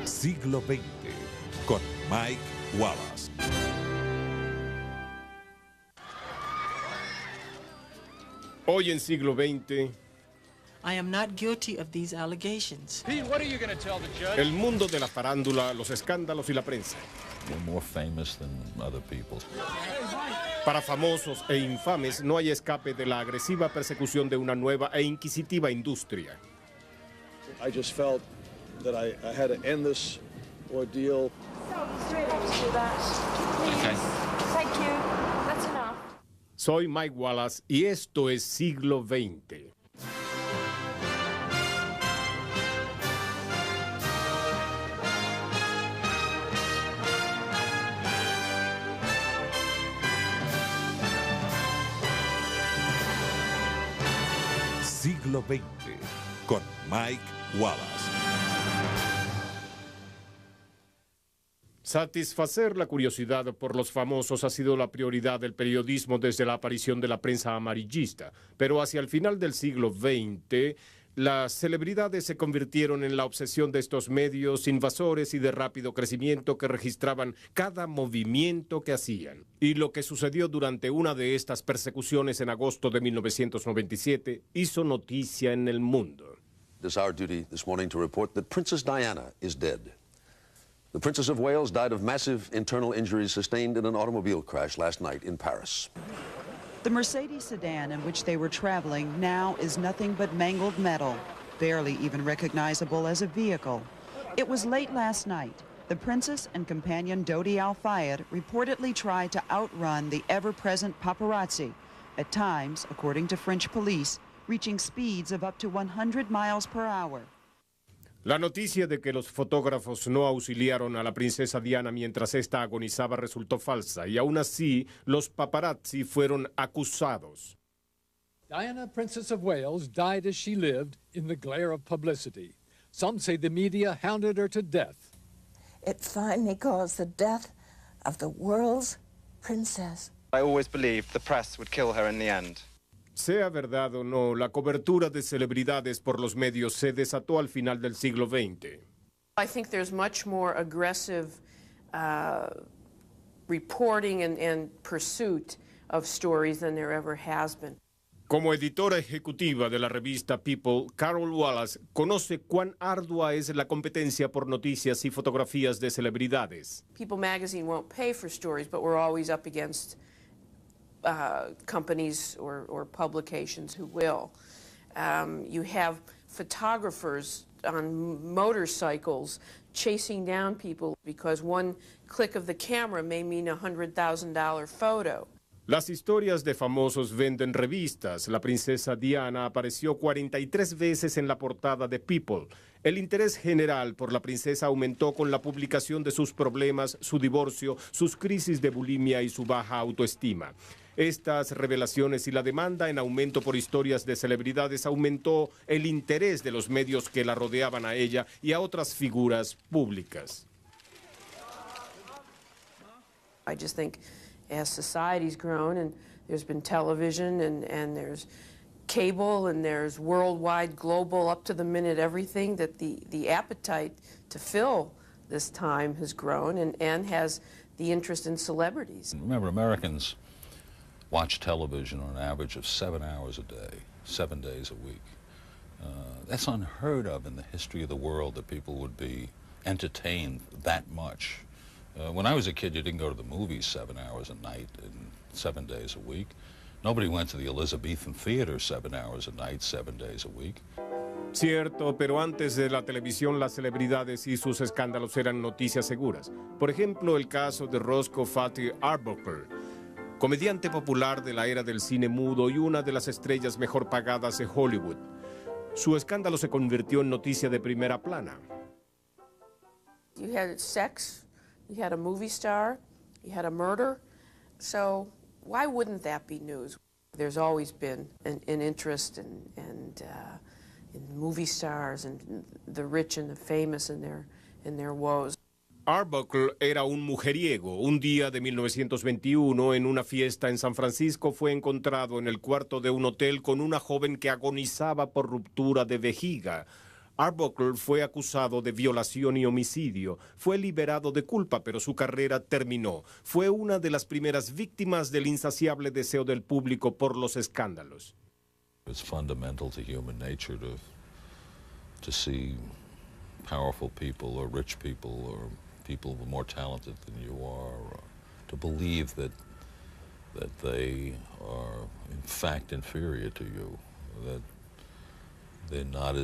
Siglo XX, con Mike Wallace. Hoy en Siglo XX, I am not guilty of these allegations. Pete, what are you going to tell the judge? el mundo de la farándula, los escándalos y la prensa. We're more famous than other people. Para famosos e infames no hay escape de la agresiva persecución de una nueva e inquisitiva industria. I just felt that I had to end this ordeal. Okay. Thank you. That's enough. Soy Mike Wallace y esto es Siglo XX. Siglo XX, con Mike Wallace. Satisfacer la curiosidad por los famosos ha sido la prioridad del periodismo desde la aparición de la prensa amarillista, pero hacia el final del siglo XX, las celebridades se convirtieron en la obsesión de estos medios invasores y de rápido crecimiento que registraban cada movimiento que hacían. Y lo que sucedió durante una de estas persecuciones en agosto de 1997 hizo noticia en el mundo. It is our duty this morning to report that Princess Diana is dead. The Princess of Wales died of massive internal injuries sustained in an automobile crash last night in Paris. The Mercedes sedan in which they were traveling now is nothing but mangled metal, barely even recognizable as a vehicle. It was late last night. The princess and companion Dodi Al-Fayed reportedly tried to outrun the ever-present paparazzi, at times, according to French police, reaching speeds of up to 100 miles per hour. La noticia de que los fotógrafos no auxiliaron a la princesa Diana mientras ésta agonizaba resultó falsa y aún así los paparazzi fueron acusados. Diana, Princess of Wales, died as she lived in the glare of publicity. Some say the media hounded her to death. It finally caused the death of the world's princess. I always believed the press would kill her in the end. Sea verdad o no, la cobertura de celebridades por los medios se desató al final del siglo XX. I think there's much more aggressive reporting and pursuit of stories than there ever has been. Como editora ejecutiva de la revista People, Carol Wallace conoce cuán ardua es la competencia por noticias y fotografías de celebridades. People magazine won't pay for stories, but we're always up against companies or publications who will. You have photographers on motorcycles chasing down people because one click of the camera may mean a $100,000 photo. Las historias de famosos venden revistas. La princesa Diana apareció 43 veces en la portada de People. El interés general por la princesa aumentó con la publicación de sus problemas, su divorcio, sus crisis de bulimia y su baja autoestima. Estas revelaciones y la demanda en aumento por historias de celebridades aumentó el interés de los medios que la rodeaban a ella y a otras figuras públicas. I just think as society's grown and there's been television and there's cable and there's worldwide, global, up-to-the-minute everything, that the appetite to fill this time has grown and has the interest in celebrities. Remember, Americans watch television on an average of 7 hours a day, 7 days a week. That's unheard of in the history of the world, that people would be entertained that much. When I was a kid, you didn't go to the movies 7 hours a night and 7 days a week. Nobody went to the Elizabethan Theater 7 hours a night, 7 days a week. Cierto, pero antes de la televisión las celebridades y sus escándalos eran noticias seguras. Por ejemplo, el caso de Roscoe Fatty Arbuckle, comediante popular de la era del cine mudo y una de las estrellas mejor pagadas de Hollywood. Su escándalo se convirtió en noticia de primera plana. You had sex, you had a movie star, you had a murder, so why wouldn't that be news? There's always been an interest in movie stars and the rich and the famous in their woes. Arbuckle era un mujeriego. Un día de 1921, en una fiesta en San Francisco, fue encontrado en el cuarto de un hotel con una joven que agonizaba por ruptura de vejiga. Arbuckle fue acusado de violación y homicidio. Fue liberado de culpa, pero su carrera terminó. Fue una de las primeras víctimas del insaciable deseo del público por los escándalos. It's fundamental to human nature to see powerful people or rich people or people more talented than you are, to believe that they are in fact inferior to you, that they're not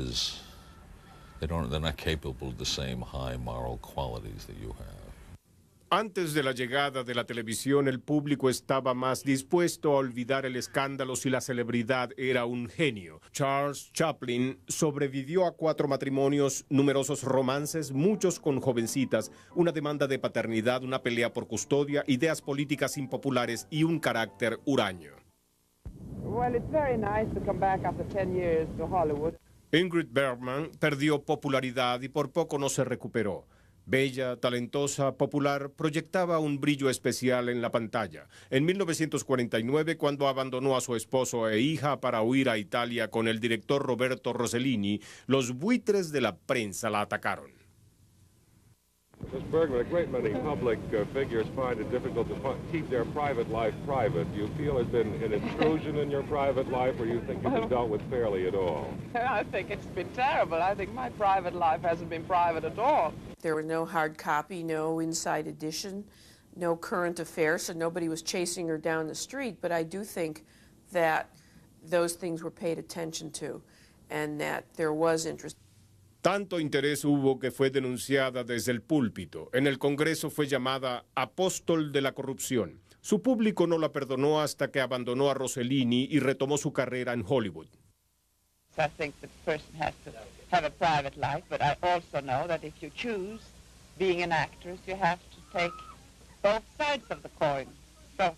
capable of the same high moral qualities that you have. Antes de la llegada de la televisión, el público estaba más dispuesto a olvidar el escándalo si la celebridad era un genio. Charles Chaplin sobrevivió a 4 matrimonios, numerosos romances, muchos con jovencitas, una demanda de paternidad, una pelea por custodia, ideas políticas impopulares y un carácter huraño. Well, it's very nice to come back after 10 years to Hollywood. Ingrid Bergman perdió popularidad y por poco no se recuperó. Bella, talentosa, popular, proyectaba un brillo especial en la pantalla. En 1949, cuando abandonó a su esposo e hija para huir a Italia con el director Roberto Rossellini, los buitres de la prensa la atacaron. Ms. Bergman, a great many public figures find it difficult to keep their private life private. Do you feel there's been an intrusion in your private life, or do you think you've been dealt with fairly at all? I think it's been terrible. I think my private life hasn't been private at all. There was no hard copy, no inside edition, no current affairs, so nobody was chasing her down the street. But I do think that those things were paid attention to and that there was interest. Tanto interés hubo que fue denunciada desde el púlpito. En el Congreso fue llamada apóstol de la corrupción. Su público no la perdonó hasta que abandonó a Rossellini y retomó su carrera en Hollywood. I think the person has to have a private life, but I also know that if you choose being an actress, you have to take both sides of the coin. So,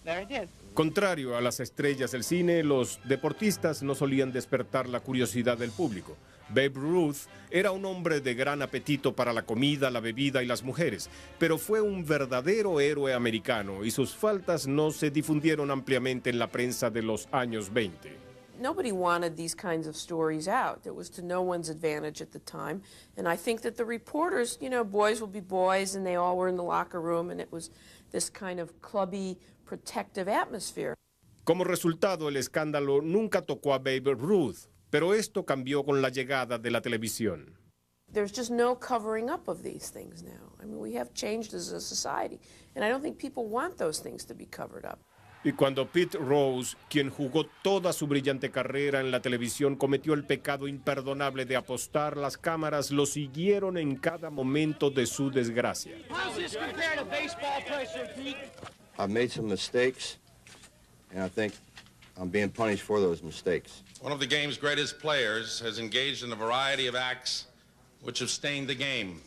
there it is. Contrario a las estrellas del cine, los deportistas no solían despertar la curiosidad del público. Babe Ruth era un hombre de gran apetito para la comida, la bebida y las mujeres, pero fue un verdadero héroe americano y sus faltas no se difundieron ampliamente en la prensa de los años 20. Nobody wanted these kinds of stories out. It was to no one's advantage at the time. And I think that the reporters, you know, boys will be boys, and they all were in the locker room, and it was this kind of clubby, protective atmosphere. Como resultado, el escándalo nunca tocó a Babe Ruth, pero esto cambió con la llegada de la televisión. There's just no covering up of these things now. I mean, we have changed as a society, and I don't think people want those things to be covered up. Y cuando Pete Rose, quien jugó toda su brillante carrera en la televisión, cometió el pecado imperdonable de apostar, las cámaras lo siguieron en cada momento de su desgracia. I've made some mistakes, and I think I'm being punished for those mistakes. One of the game's greatest players has engaged in a variety of acts which have stained the game,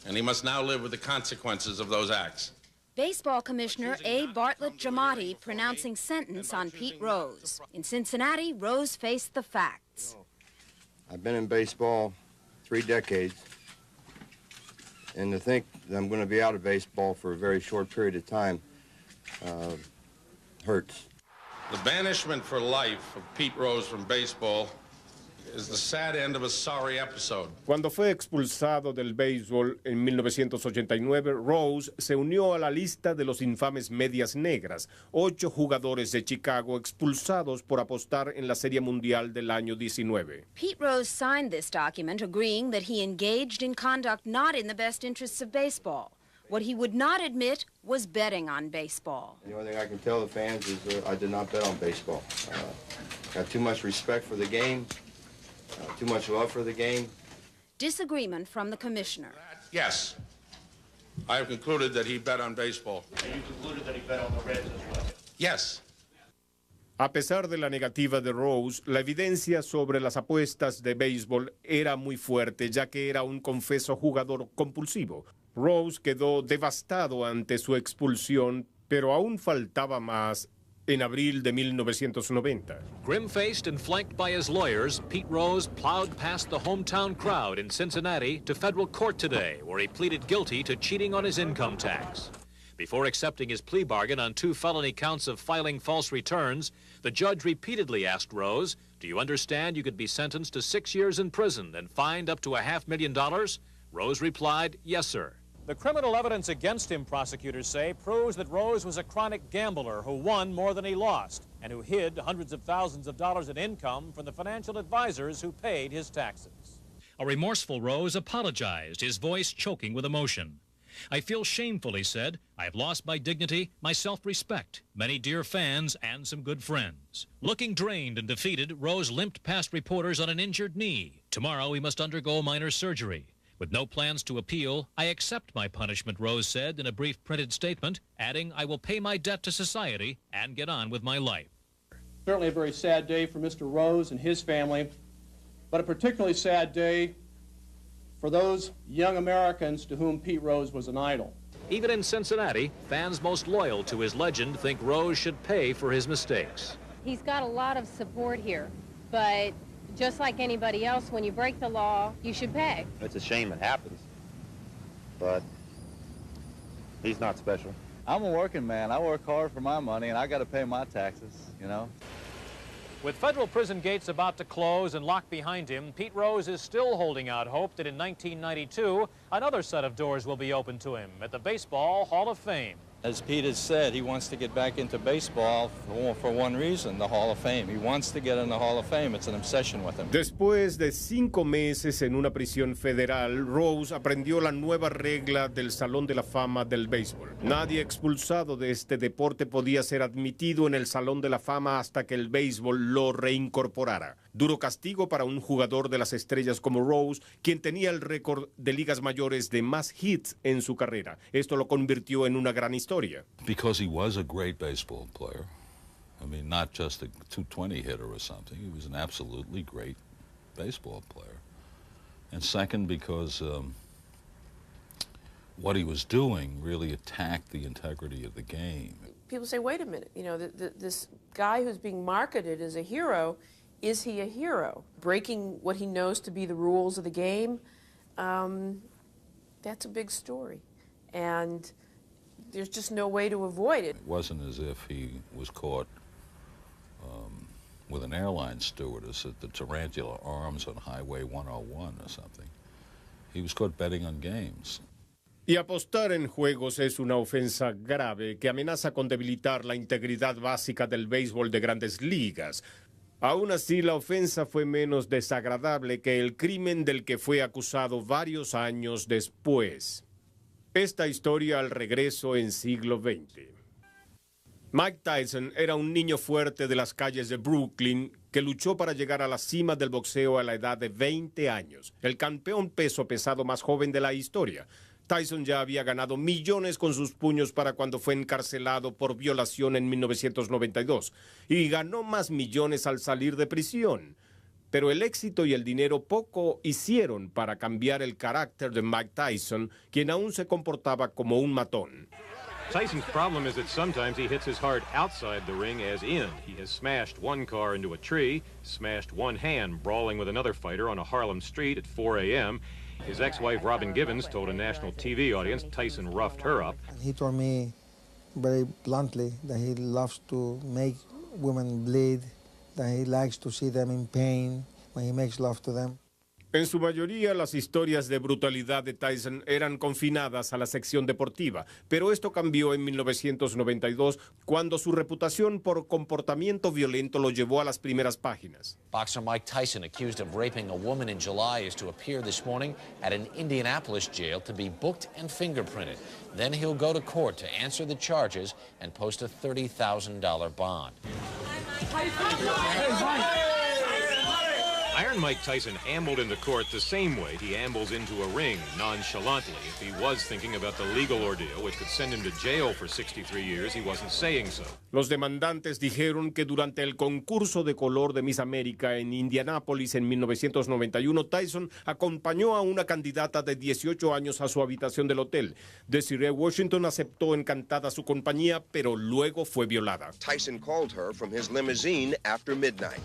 and he must now live with the consequences of those acts. Baseball Commissioner A. Bartlett Giamatti pronouncing sentence on Pete Rose. In Cincinnati, Rose faced the facts. I've been in baseball 3 decades, and to think that I'm going to be out of baseball for a very short period of time hurts. The banishment for life of Pete Rose from baseball is the sad end of a sorry episode. Cuando fue expulsado del béisbol en 1989, Rose se unió a la lista de los infames medias negras, 8 jugadores de Chicago expulsados por apostar en la Serie Mundial del año 19. Pete Rose signed this document agreeing that he engaged in conduct not in the best interests of baseball. What he would not admit was betting on baseball. The only thing I can tell the fans is I did not bet on baseball. Got too much respect for the game. Too much love for the game. Disagreement from the commissioner. Yes. I have concluded that he bet on baseball. And you concluded that he bet on the Reds as well? Yes. A pesar de la negativa de Rose, la evidencia sobre las apuestas de béisbol era muy fuerte, ya que era un confeso jugador compulsivo. Rose quedó devastado ante su expulsión, pero aún faltaba más. En abril de 1990. Grim-faced and flanked by his lawyers, Pete Rose plowed past the hometown crowd in Cincinnati to federal court today, where he pleaded guilty to cheating on his income tax. Before accepting his plea bargain on 2 felony counts of filing false returns, the judge repeatedly asked Rose Do you understand you could be sentenced to 6 years in prison and fined up to $500,000? Rose replied, yes, sir. The criminal evidence against him, prosecutors say, proves that Rose was a chronic gambler who won more than he lost and who hid hundreds of thousands of dollars in income from the financial advisors who paid his taxes. A remorseful Rose apologized, his voice choking with emotion. I feel shameful, he said. I have lost my dignity, my self-respect, many dear fans, and some good friends. Looking drained and defeated, Rose limped past reporters on an injured knee. Tomorrow he must undergo minor surgery. With no plans to appeal, I accept my punishment, Rose said in a brief printed statement, adding, I will pay my debt to society and get on with my life. Certainly a very sad day for Mr. Rose and his family, but a particularly sad day for those young Americans to whom Pete Rose was an idol. Even in Cincinnati, fans most loyal to his legend think Rose should pay for his mistakes. He's got a lot of support here, but just like anybody else, when you break the law, you should pay. It's a shame it happens, but he's not special. I'm a working man. I work hard for my money, and I got to pay my taxes, you know. With federal prison gates about to close and locked behind him, Pete Rose is still holding out hope that in 1992, another set of doors will be open to him at the Baseball Hall of Fame. As Pete has said, he wants to get back into baseball for one reason, the Hall of Fame. He wants to get in the Hall of Fame. It's an obsession with him. Después de 5 meses en una prisión federal, Rose aprendió la nueva regla del Salón de la Fama del béisbol. Nadie expulsado de este deporte podía ser admitido en el Salón de la Fama hasta que el béisbol lo reincorporara. Duro castigo para un jugador de las estrellas como Rose, quien tenía el récord de ligas mayores de más hits en su carrera. Esto lo convirtió en una gran historia. Because he was a great baseball player. I mean, not just a 220 hitter or something. He was an absolutely great baseball player. And second, because what he was doing really attacked the integrity of the game. People say, wait a minute, you know, this guy who's being marketed as a hero, is he a hero? Breaking what he knows to be the rules of the game, that's a big story. And there's just no way to avoid it. It wasn't as if he was caught with an airline stewardess at the Tarantula Arms on Highway 101 or something. He was caught betting on games. Y apostar en juegos es una ofensa grave que amenaza con debilitar la integridad básica del béisbol de grandes ligas. Aún así, la ofensa fue menos desagradable que el crimen del que fue acusado varios años después. Esta historia al regreso en siglo XX. Mike Tyson era un niño fuerte de las calles de Brooklyn que luchó para llegar a la cima del boxeo a la edad de 20 años, el campeón peso pesado más joven de la historia. Tyson ya había ganado millones con sus puños para cuando fue encarcelado por violación en 1992 y ganó más millones al salir de prisión. Pero el éxito y el dinero poco hicieron para cambiar el carácter de Mike Tyson, quien aún se comportaba como un matón. Tyson's problem is that sometimes he hits as hard outside the ring as in. He has smashed one car into a tree, smashed one hand brawling with another fighter on a Harlem street at 4 a.m. His ex-wife, Robin Givens, told a national TV audience Tyson roughed her up. He told me very bluntly that he loves to make women bleed, that he likes to see them in pain when he makes love to them. En su mayoría, las historias de brutalidad de Tyson eran confinadas a la sección deportiva, pero esto cambió en 1992 cuando su reputación por comportamiento violento lo llevó a las primeras páginas. Boxer Mike Tyson, accused of raping a woman in July, is to appear this morning at an Indianapolis jail to be booked and fingerprinted. Then he'll go to court to answer the charges and post a $30,000 bond. Iron Mike Tyson ambled into court the same way he ambles into a ring, nonchalantly. If he was thinking about the legal ordeal, which could send him to jail for 63 years, he wasn't saying so. Los demandantes dijeron que durante el concurso de color de Miss América en Indianápolis en 1991, Tyson acompañó a una candidata de 18 años a su habitación del hotel. Desiree Washington aceptó encantada su compañía, pero luego fue violada. Tyson called her from his limousine after midnight.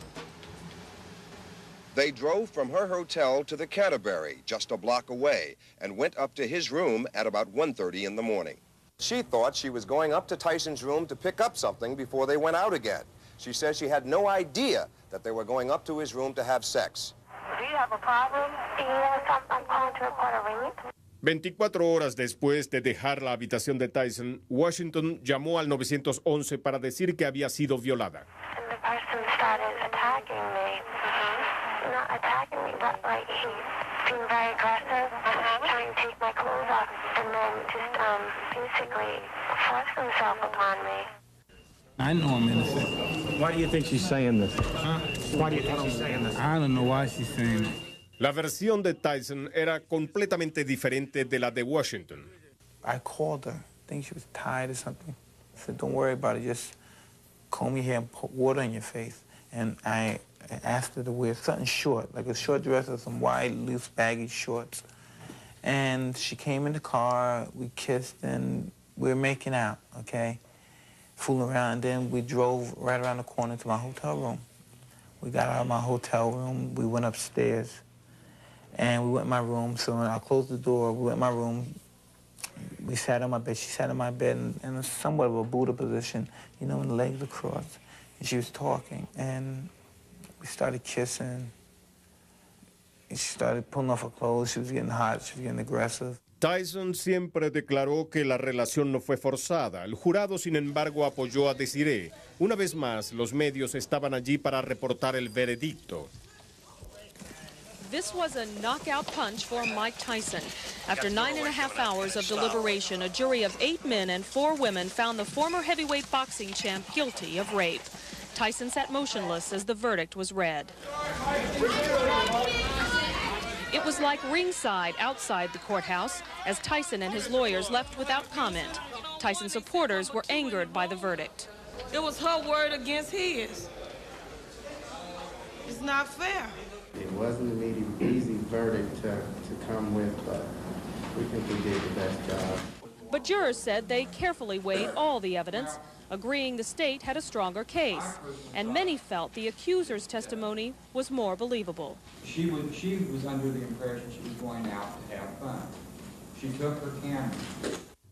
They drove from her hotel to the Canterbury, just a block away, and went up to his room at about 1:30 in the morning. She thought she was going up to Tyson's room to pick up something before they went out again. She says she had no idea that they were going up to his room to have sex. Do you have a problem? Yes, I'm calling to report a rape. 24 horas después de dejar la habitación de Tyson, Washington llamó al 911 para decir que había sido violada. And the person started attacking me. Not attacking me, but like he seemed very aggressive, trying to take my clothes off, and then just basically forced himself upon me. I know I'm innocent. Why do you think she's saying this? Huh? Why do you think she's saying this? I don't know why she's saying it. La versión de Tyson era completamente diferente de la de Washington. I called her. I think she was tired or something. I said, don't worry about it. Just comb your hair and put water in your face. And I asked her to wear something short, like a short dress or some wide, loose, baggy shorts. And she came in the car. We kissed, and we were making out, okay? Fooling around. And then we drove right around the corner to my hotel room. We got out of my hotel room. We went upstairs. And we went in my room, so when I closed the door, we went in my room. We sat on my bed. She sat on my bed in somewhat of a Buddha position, you know, when the legs were crossed. And she was talking, and we started kissing. And she started pulling off her clothes. She was getting hot. She was getting aggressive. Tyson siempre declaró que la relación no fue forzada. El jurado, sin embargo, apoyó a Desiree. Una vez más, los medios estaban allí para reportar el veredicto. This was a knockout punch for Mike Tyson. After 9.5 hours of deliberation, a jury of 8 men and 4 women found the former heavyweight boxing champ guilty of rape. Tyson sat motionless as the verdict was read. It was like ringside outside the courthouse as Tyson and his lawyers left without comment. Tyson supporters were angered by the verdict. It was her word against his. It's not fair. It wasn't an easy verdict to come with, but we think we did the best job. But jurors said they carefully weighed all the evidence, agreeing the state had a stronger case. And many felt the accuser's testimony was more believable. She was under the impression she was going out to have fun. She took her camera.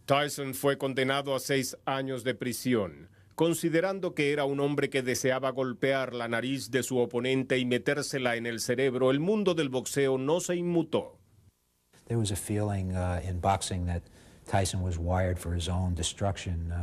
Tyson fue condenado a 6 años de prisión, considerando que era un hombre que deseaba golpear la nariz de su oponente y metérsela en el cerebro. El mundo del boxeo no se inmutó. There was a feeling in boxing that Tyson was wired for his own destruction.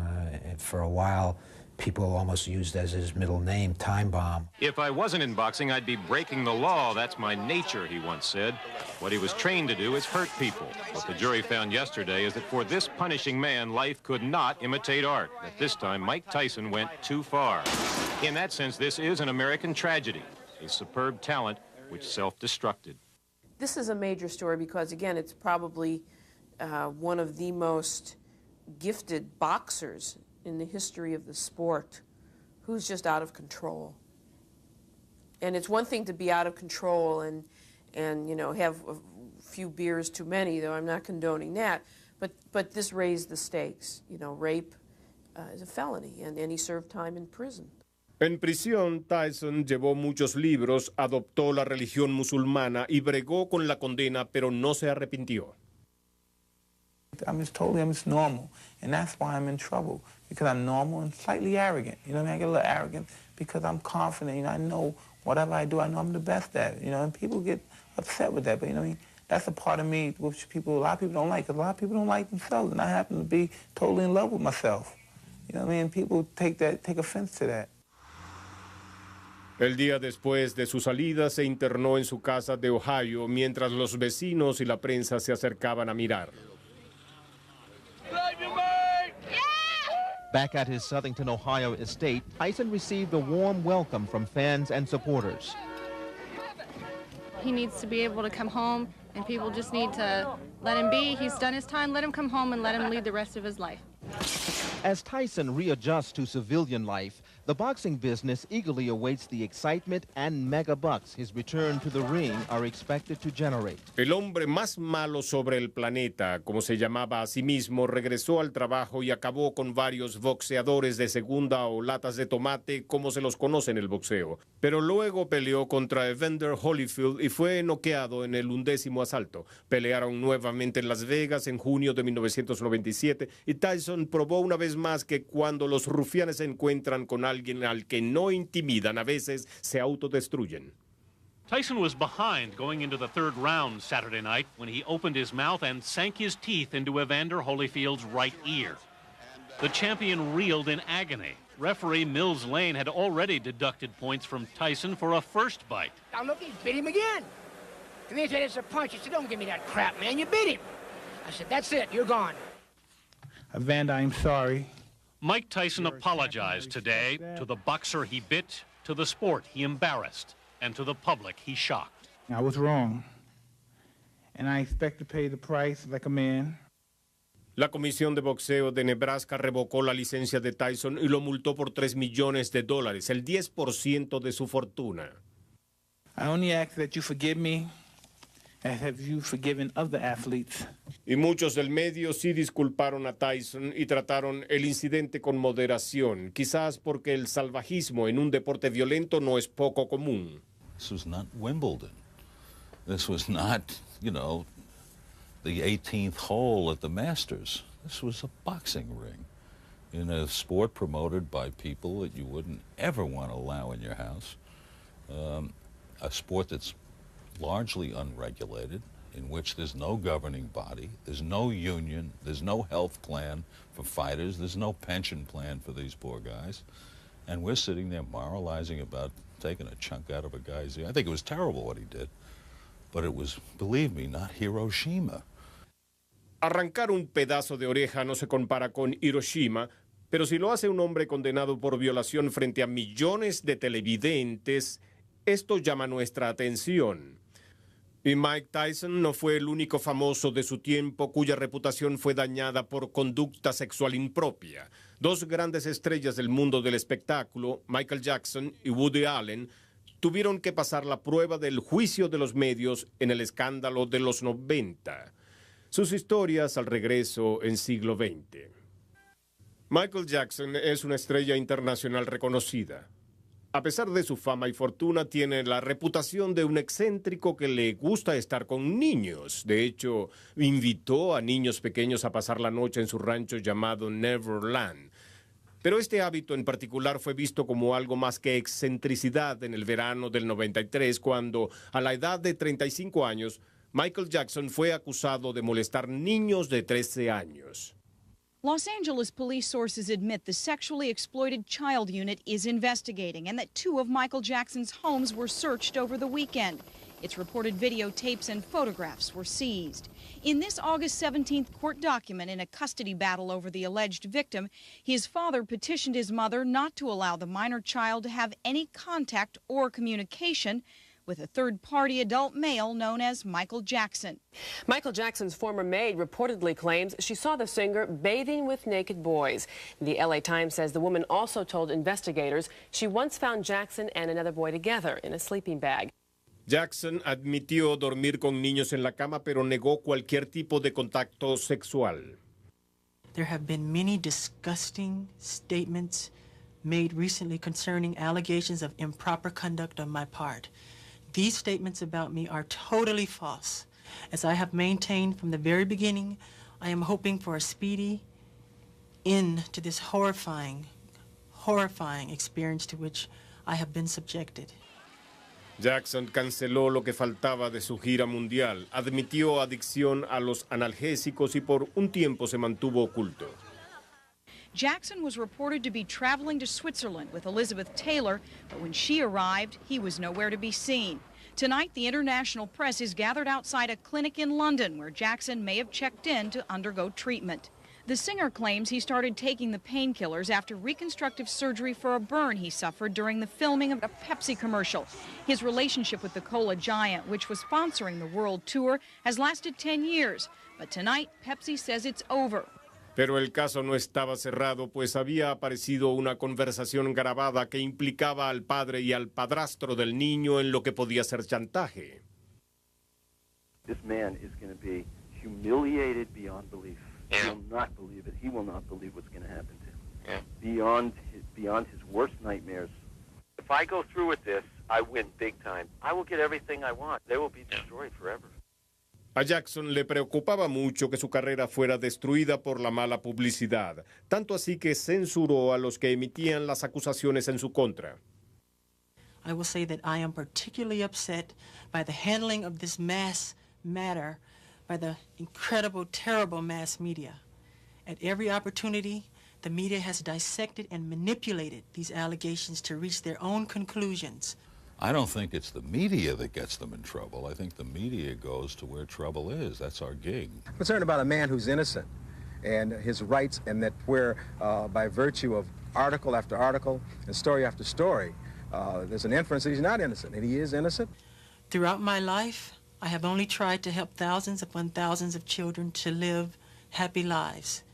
For a while, people almost used as his middle name, Time Bomb. If I wasn't in boxing, I'd be breaking the law. That's my nature, he once said. What he was trained to do is hurt people. What the jury found yesterday is that for this punishing man, life could not imitate art. That this time, Mike Tyson went too far. In that sense, this is an American tragedy, a superb talent which self-destructed. This is a major story because, again, it's probably one of the most gifted boxers in the history of the sport who's just out of control. And it's one thing to be out of control and you know, have a few beers too many, though I'm not condoning that, but this raised the stakes. You know, rape is a felony, and he served time in prison. En prisión, Tyson llevó muchos libros, adoptó la religión musulmana y bregó con la condena, pero no se arrepintió. I'm just normal, and that's why I'm in trouble, because I'm normal and slightly arrogant. You know what I mean? I get a little arrogant because I'm confident, you know, I know whatever I do, I know I'm the best at it, you know, and people get upset with that, but you know what I mean? That's a part of me which a lot of people don't like, because a lot of people don't like themselves, and I happen to be totally in love with myself. You know what I mean? People take offense to that. El día después de su salida se internó en su casa de Ohio mientras los vecinos y la prensa se acercaban a mirar. Back at his Southington, Ohio estate, Tyson received a warm welcome from fans and supporters. He needs to be able to come home, and people just need to let him be. He's done his time. Let him come home and let him lead the rest of his life. As Tyson readjusts to civilian life, the boxing business eagerly awaits the excitement and mega bucks his return to the ring are expected to generate. El hombre más malo sobre el planeta, como se llamaba a sí mismo, regresó al trabajo y acabó con varios boxeadores de segunda o latas de tomate, como se los conoce en el boxeo. Pero luego peleó contra Evander Holyfield y fue noqueado en el 11º asalto. Pelearon nuevamente en Las Vegas en junio de 1997 y Tyson probó una vez más que cuando los rufianes se encuentran con alguien alguien al que no intimidan, a veces se autodestruyen. Tyson was behind going into the third round Saturday night when he opened his mouth and sank his teeth into Evander Holyfield's right ear. The champion reeled in agony. Referee Mills Lane had already deducted points from Tyson for a first bite. Now look, he bit him again. And he said it's a punch. He said, don't give me that crap, man. You bit him. I said, that's it. You're gone. Evander, I'm sorry. Mike Tyson apologized today to the boxer he bit, to the sport he embarrassed, and to the public he shocked. I was wrong. And I expect to pay the price like a man. La Comisión de Boxeo de Nebraska revocó la licencia de Tyson y lo multó por $3 millones, el 10% de su fortuna. I only ask that you forgive me, as have you forgiven other athletes. Y muchos del medio sí disculparon a Tyson y trataron el incidente con moderación, quizás porque el salvajismo en un deporte violento no es poco común. This was not Wimbledon. This was not, you know, the 18th hole at the Masters. This was a boxing ring in a sport promoted by people that you wouldn't ever want to allow in your house. A sport that's largely unregulated, in which there's no governing body, there's no union, there's no health plan for fighters, there's no pension plan for these poor guys. And we're sitting there moralizing about taking a chunk out of a guy's ear. I think it was terrible what he did. But it was, believe me, not Hiroshima. Arrancar un pedazo de oreja no se compara con Hiroshima, pero si lo hace un hombre condenado por violación frente a millones de televidentes, esto llama nuestra atención. Y Mike Tyson no fue el único famoso de su tiempo cuya reputación fue dañada por conducta sexual impropia. Dos grandes estrellas del mundo del espectáculo, Michael Jackson y Woody Allen, tuvieron que pasar la prueba del juicio de los medios en el escándalo de los 90. Sus historias al regreso en siglo XX. Michael Jackson es una estrella internacional reconocida. A pesar de su fama y fortuna, tiene la reputación de un excéntrico que le gusta estar con niños. De hecho, invitó a niños pequeños a pasar la noche en su rancho llamado Neverland. Pero este hábito en particular fue visto como algo más que excentricidad en el verano del 93, cuando, a la edad de 35 años, Michael Jackson fue acusado de molestar niños de 13 años. Los Angeles police sources admit the sexually exploited child unit is investigating and that 2 of Michael Jackson's homes were searched over the weekend. Its reported videotapes and photographs were seized. In this August 17th court document, in a custody battle over the alleged victim, his father petitioned his mother not to allow the minor child to have any contact or communication with a third-party adult male known as Michael Jackson. Michael Jackson's former maid reportedly claims she saw the singer bathing with naked boys. The LA Times says the woman also told investigators she once found Jackson and another boy together in a sleeping bag. Jackson admitió dormir con niños en la cama, pero negó cualquier tipo de contacto sexual. There have been many disgusting statements made recently concerning allegations of improper conduct on my part. These statements about me are totally false. As I have maintained from the very beginning, I am hoping for a speedy end to this horrifying experience to which I have been subjected. Jackson canceló lo que faltaba de su gira mundial, admitió adicción a los analgésicos y por un tiempo se mantuvo oculto. Jackson was reported to be traveling to Switzerland with Elizabeth Taylor, but when she arrived, he was nowhere to be seen. Tonight, the international press is gathered outside a clinic in London where Jackson may have checked in to undergo treatment. The singer claims he started taking the painkillers after reconstructive surgery for a burn he suffered during the filming of a Pepsi commercial. His relationship with the cola giant, which was sponsoring the world tour, has lasted 10 years. But tonight, Pepsi says it's over. Pero el caso no estaba cerrado, pues había aparecido una conversación grabada que implicaba al padre y al padrastro del niño en lo que podía ser chantaje. This man is going to be humiliated beyond belief. He will not believe it. He will not believe what's going to happen to him. Beyond his worst nightmares. If I go through with this, I win big time. I will get everything I want. They will be destroyed forever. A Jackson le preocupaba mucho que su carrera fuera destruida por la mala publicidad, tanto así que censuró a los que emitían las acusaciones en su contra. I will say that I am particularly upset by the handling of this mass matter by the incredible, terrible mass media. At every opportunity, the media has dissected and manipulated these allegations to reach their own conclusions. I don't think it's the media that gets them in trouble. I think the media goes to where trouble is. That's our gig. I'm concerned about a man who's innocent and his rights, and that where, by virtue of article after article and story after story, there's an inference that he's not innocent, and he is innocent. Throughout my life, I have only tried to help thousands upon thousands of children to live happy lives.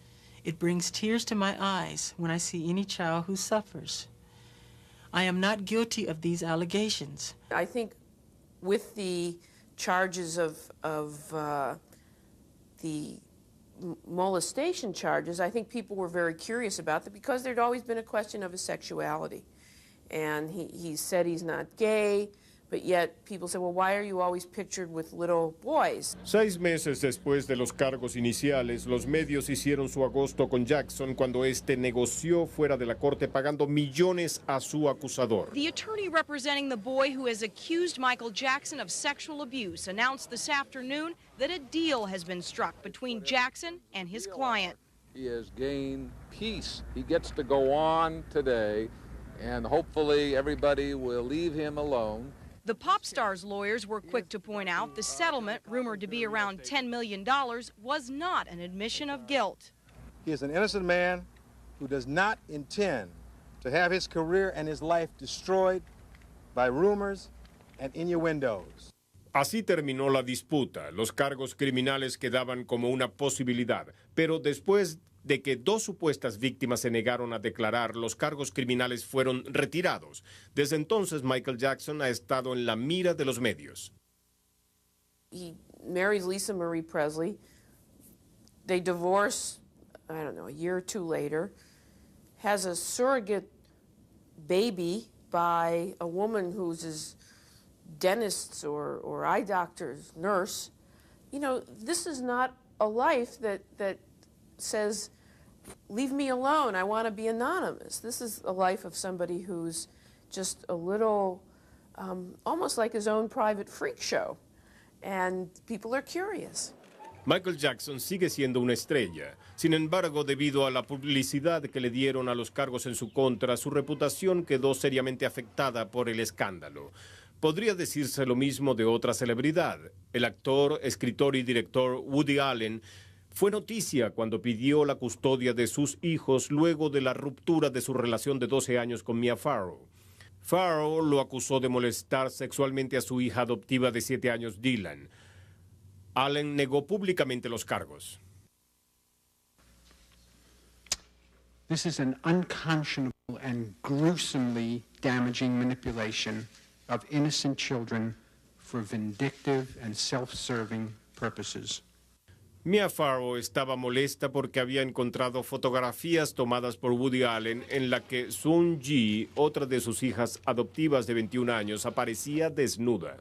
It brings tears to my eyes when I see any child who suffers. I am not guilty of these allegations. I think with the charges of the molestation charges, I think people were very curious about that because there'd always been a question of his sexuality. And he said he's not gay, but yet people say, well, why are you always pictured with little boys? 6 meses después de los cargos iniciales, los medios hicieron su agosto con Jackson cuando este negoció fuera de la corte pagando millones a su acusador. The attorney representing the boy who has accused Michael Jackson of sexual abuse announced this afternoon that a deal has been struck between Jackson and his client. He has gained peace. He gets to go on today, and hopefully everybody will leave him alone. The pop star's lawyers were quick to point out the settlement, rumored to be around $10 million, was not an admission of guilt. He is an innocent man who does not intend to have his career and his life destroyed by rumors and innuendos. Así terminó la disputa. Los cargos criminales quedaban como una posibilidad, pero después de que 2 supuestas víctimas se negaron a declarar, los cargos criminales fueron retirados. Desde entonces, Michael Jackson ha estado en la mira de los medios. He marries Lisa Marie Presley. They divorce, I don't know, a year or 2 later. Has a surrogate baby by a woman who's his dentist's or eye doctor's nurse. You know, this is not a life that says, leave me alone, I want to be anonymous. This is a life of somebody who's just a little, almost like his own private freak show. And people are curious. Michael Jackson sigue siendo una estrella. Sin embargo, debido a la publicidad que le dieron a los cargos en su contra, su reputación quedó seriamente afectada por el escándalo. Podría decirse lo mismo de otra celebridad. El actor, escritor y director Woody Allen fue noticia cuando pidió la custodia de sus hijos luego de la ruptura de su relación de 12 años con Mia Farrow. Farrow lo acusó de molestar sexualmente a su hija adoptiva de 7 años, Dylan. Allen negó públicamente los cargos. This is an unconscionable and gruesomely damaging manipulation of innocent children for vindictive and self-serving purposes. Mia Farrow estaba molesta porque había encontrado fotografías tomadas por Woody Allen en la que Sun Ji, otra de sus hijas adoptivas de 21 años, aparecía desnuda.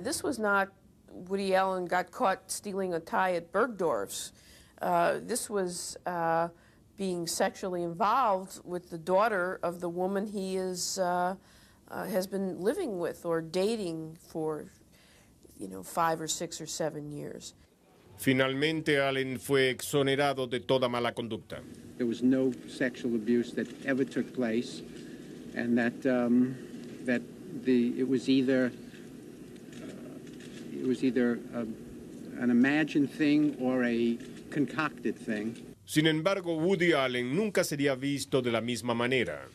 This was not Woody Allen got caught stealing a tie at Bergdorf's. This was being sexually involved with the daughter of the woman he has been living with or dating for, 5 or 6 or 7 years. Finalmente, Allen fue exonerado de toda mala conducta. There was no sexual abuse that ever took place, and that it was either an imagined thing or a concocted thing. Sin embargo, Woody Allen nunca sería visto de la misma manera.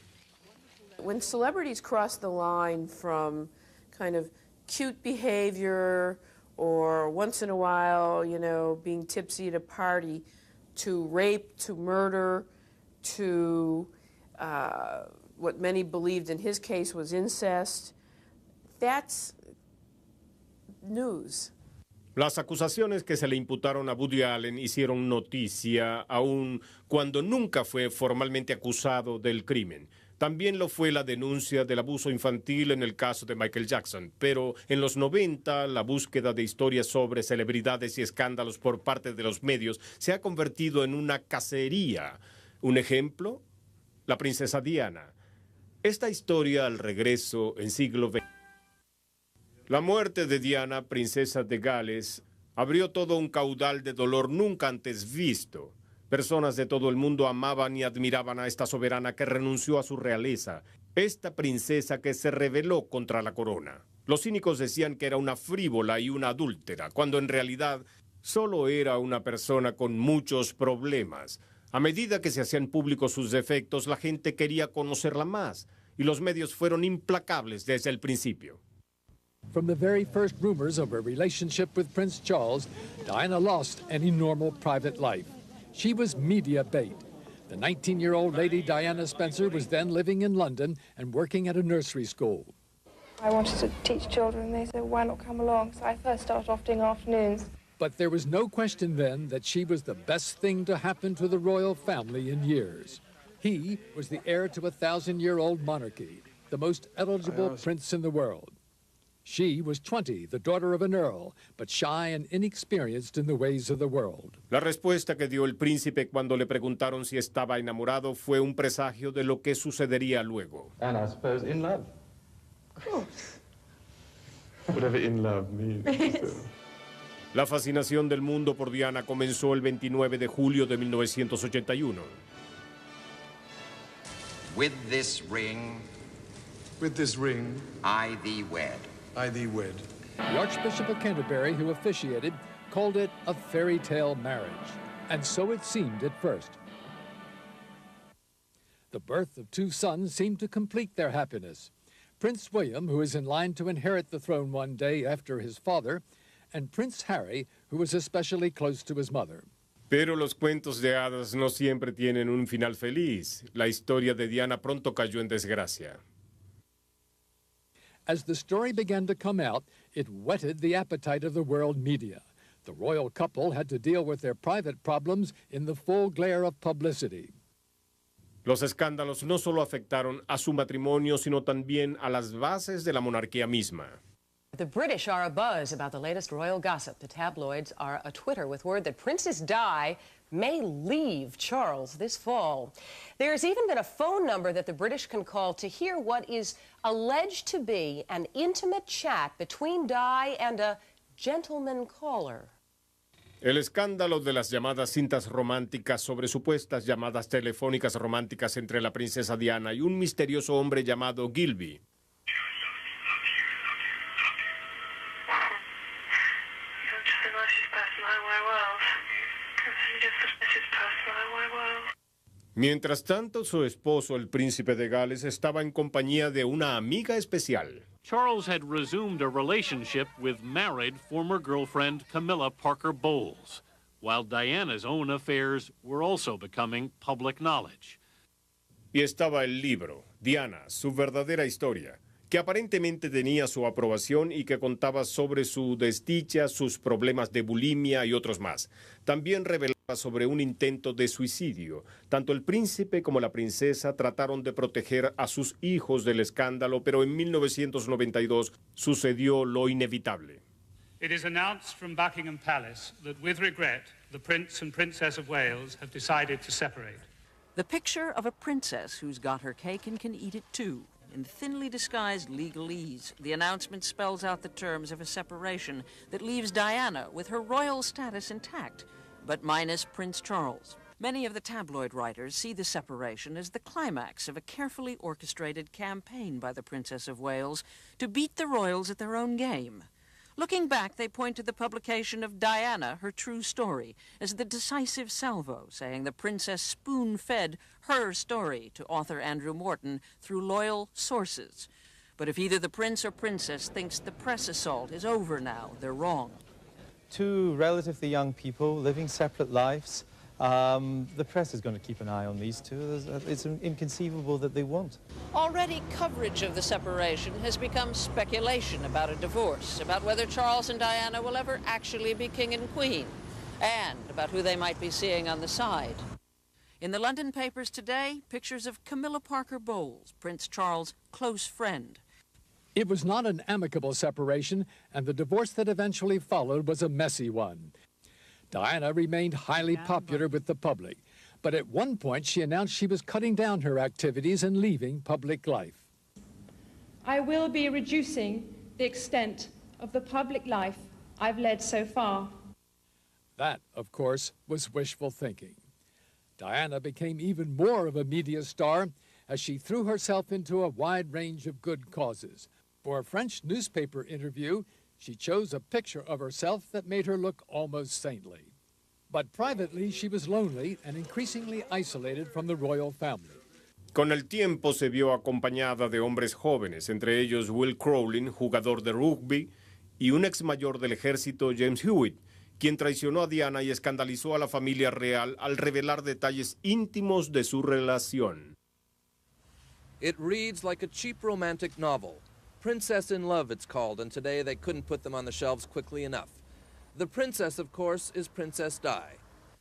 When celebrities cross the line from kind of cute behavior or once in a while, being tipsy at a party, to rape, to murder, to what many believed in his case was incest, that's news. Las acusaciones que se le imputaron a Woody Allen hicieron noticia, aun cuando nunca fue formalmente acusado del crimen. También lo fue la denuncia del abuso infantil en el caso de Michael Jackson, pero en los 90 la búsqueda de historias sobre celebridades y escándalos por parte de los medios se ha convertido en una cacería. Un ejemplo, la princesa Diana. Esta historia al regreso en siglo XX. La muerte de Diana, princesa de Gales, abrió todo un caudal de dolor nunca antes visto. Personas de todo el mundo amaban y admiraban a esta soberana que renunció a su realeza, esta princesa que se rebeló contra la corona. Los cínicos decían que era una frívola y una adúltera, cuando en realidad solo era una persona con muchos problemas. A medida que se hacían públicos sus defectos, la gente quería conocerla más, y los medios fueron implacables desde el principio. From the very first rumors of her relationship with Prince Charles, Diana lost any normal private life. She was media bait. The 19-year-old Lady Diana Spencer was then living in London and working at a nursery school. I wanted to teach children. They said, why not come along? So I first started off doing afternoons. But there was no question then that she was the best thing to happen to the royal family in years. He was the heir to a 1,000-year-old monarchy, the most eligible prince in the world. She was 20, the daughter of an earl, but shy and inexperienced in the ways of the world. La respuesta que dio el príncipe cuando le preguntaron si estaba enamorado fue un presagio de lo que sucedería luego. And I suppose in love. Of course. Whatever in love means. La fascinación del mundo por Diana comenzó el 29 de julio de 1981. With this ring, I thee wed. I thee wed. The Archbishop of Canterbury, who officiated, called it a fairy tale marriage, and so it seemed at first. The birth of two sons seemed to complete their happiness. Prince William, who is in line to inherit the throne one day after his father, and Prince Harry, who was especially close to his mother. Pero los cuentos de hadas no siempre tienen un final feliz. La historia de Diana pronto cayó en desgracia. As the story began to come out, it whetted the appetite of the world media. The royal couple had to deal with their private problems in the full glare of publicity. Los escándalos no solo afectaron a su matrimonio, sino también a las bases de la monarquía misma. The British are abuzz about the latest royal gossip. The tabloids are a-Twitter with word that Princess Di may leave Charles this fall. There's even been a phone number that the British can call to hear what is alleged to be an intimate chat between Di and a gentleman caller. El escándalo de las llamadas cintas románticas sobre supuestas llamadas telefónicas románticas entre la princesa Diana y un misterioso hombre llamado Gilby. Mientras tanto, su esposo, el príncipe de Gales, estaba en compañía de una amiga especial. Charles had resumed a relationship with married former girlfriend Camilla Parker Bowles, while Diana's own affairs were also becoming public knowledge. Y estaba el libro, Diana, su verdadera historia, que aparentemente tenía su aprobación y que contaba sobre su desdicha, sus problemas de bulimia y otros más. También revelaba sobre un intento de suicidio. Tanto el príncipe como la princesa trataron de proteger a sus hijos del escándalo, pero en 1992 sucedió lo inevitable. It is announced from Buckingham Palace that with regret, the Prince and Princess of Wales have decided to separate. The picture of a princess who's got her cake and can eat it too. In thinly disguised legalese, the announcement spells out the terms of a separation that leaves Diana with her royal status intact, but minus Prince Charles. Many of the tabloid writers see the separation as the climax of a carefully orchestrated campaign by the Princess of Wales to beat the royals at their own game. Looking back, they point to the publication of Diana, Her True Story, as the decisive salvo, saying the princess spoon-fed her story to author Andrew Morton through loyal sources. But if either the prince or princess thinks the press assault is over now, they're wrong. Two relatively young people living separate lives. The press is going to keep an eye on these two. It's inconceivable that they won't. Already coverage of the separation has become speculation about a divorce, about whether Charles and Diana will ever actually be king and queen, and about who they might be seeing on the side. In the London papers today, pictures of Camilla Parker Bowles, Prince Charles' close friend. It was not an amicable separation, and the divorce that eventually followed was a messy one. Diana remained highly popular with the public, but at one point she announced she was cutting down her activities and leaving public life. I will be reducing the extent of the public life I've led so far. That, of course, was wishful thinking. Diana became even more of a media star as she threw herself into a wide range of good causes. For a French newspaper interview, she chose a picture of herself that made her look almost saintly. But privately, she was lonely and increasingly isolated from the royal family. Con el tiempo se vio acompañada de hombres jóvenes, entre ellos Will Crowley, jugador de rugby, y un ex mayor del ejército, James Hewitt, quien traicionó a Diana y escandalizó a la familia real al revelar detalles íntimos de su relación. It reads like a cheap romantic novel. Princess in Love, it's called, and today they couldn't put them on the shelves quickly enough. The princess, of course, is Princess Di.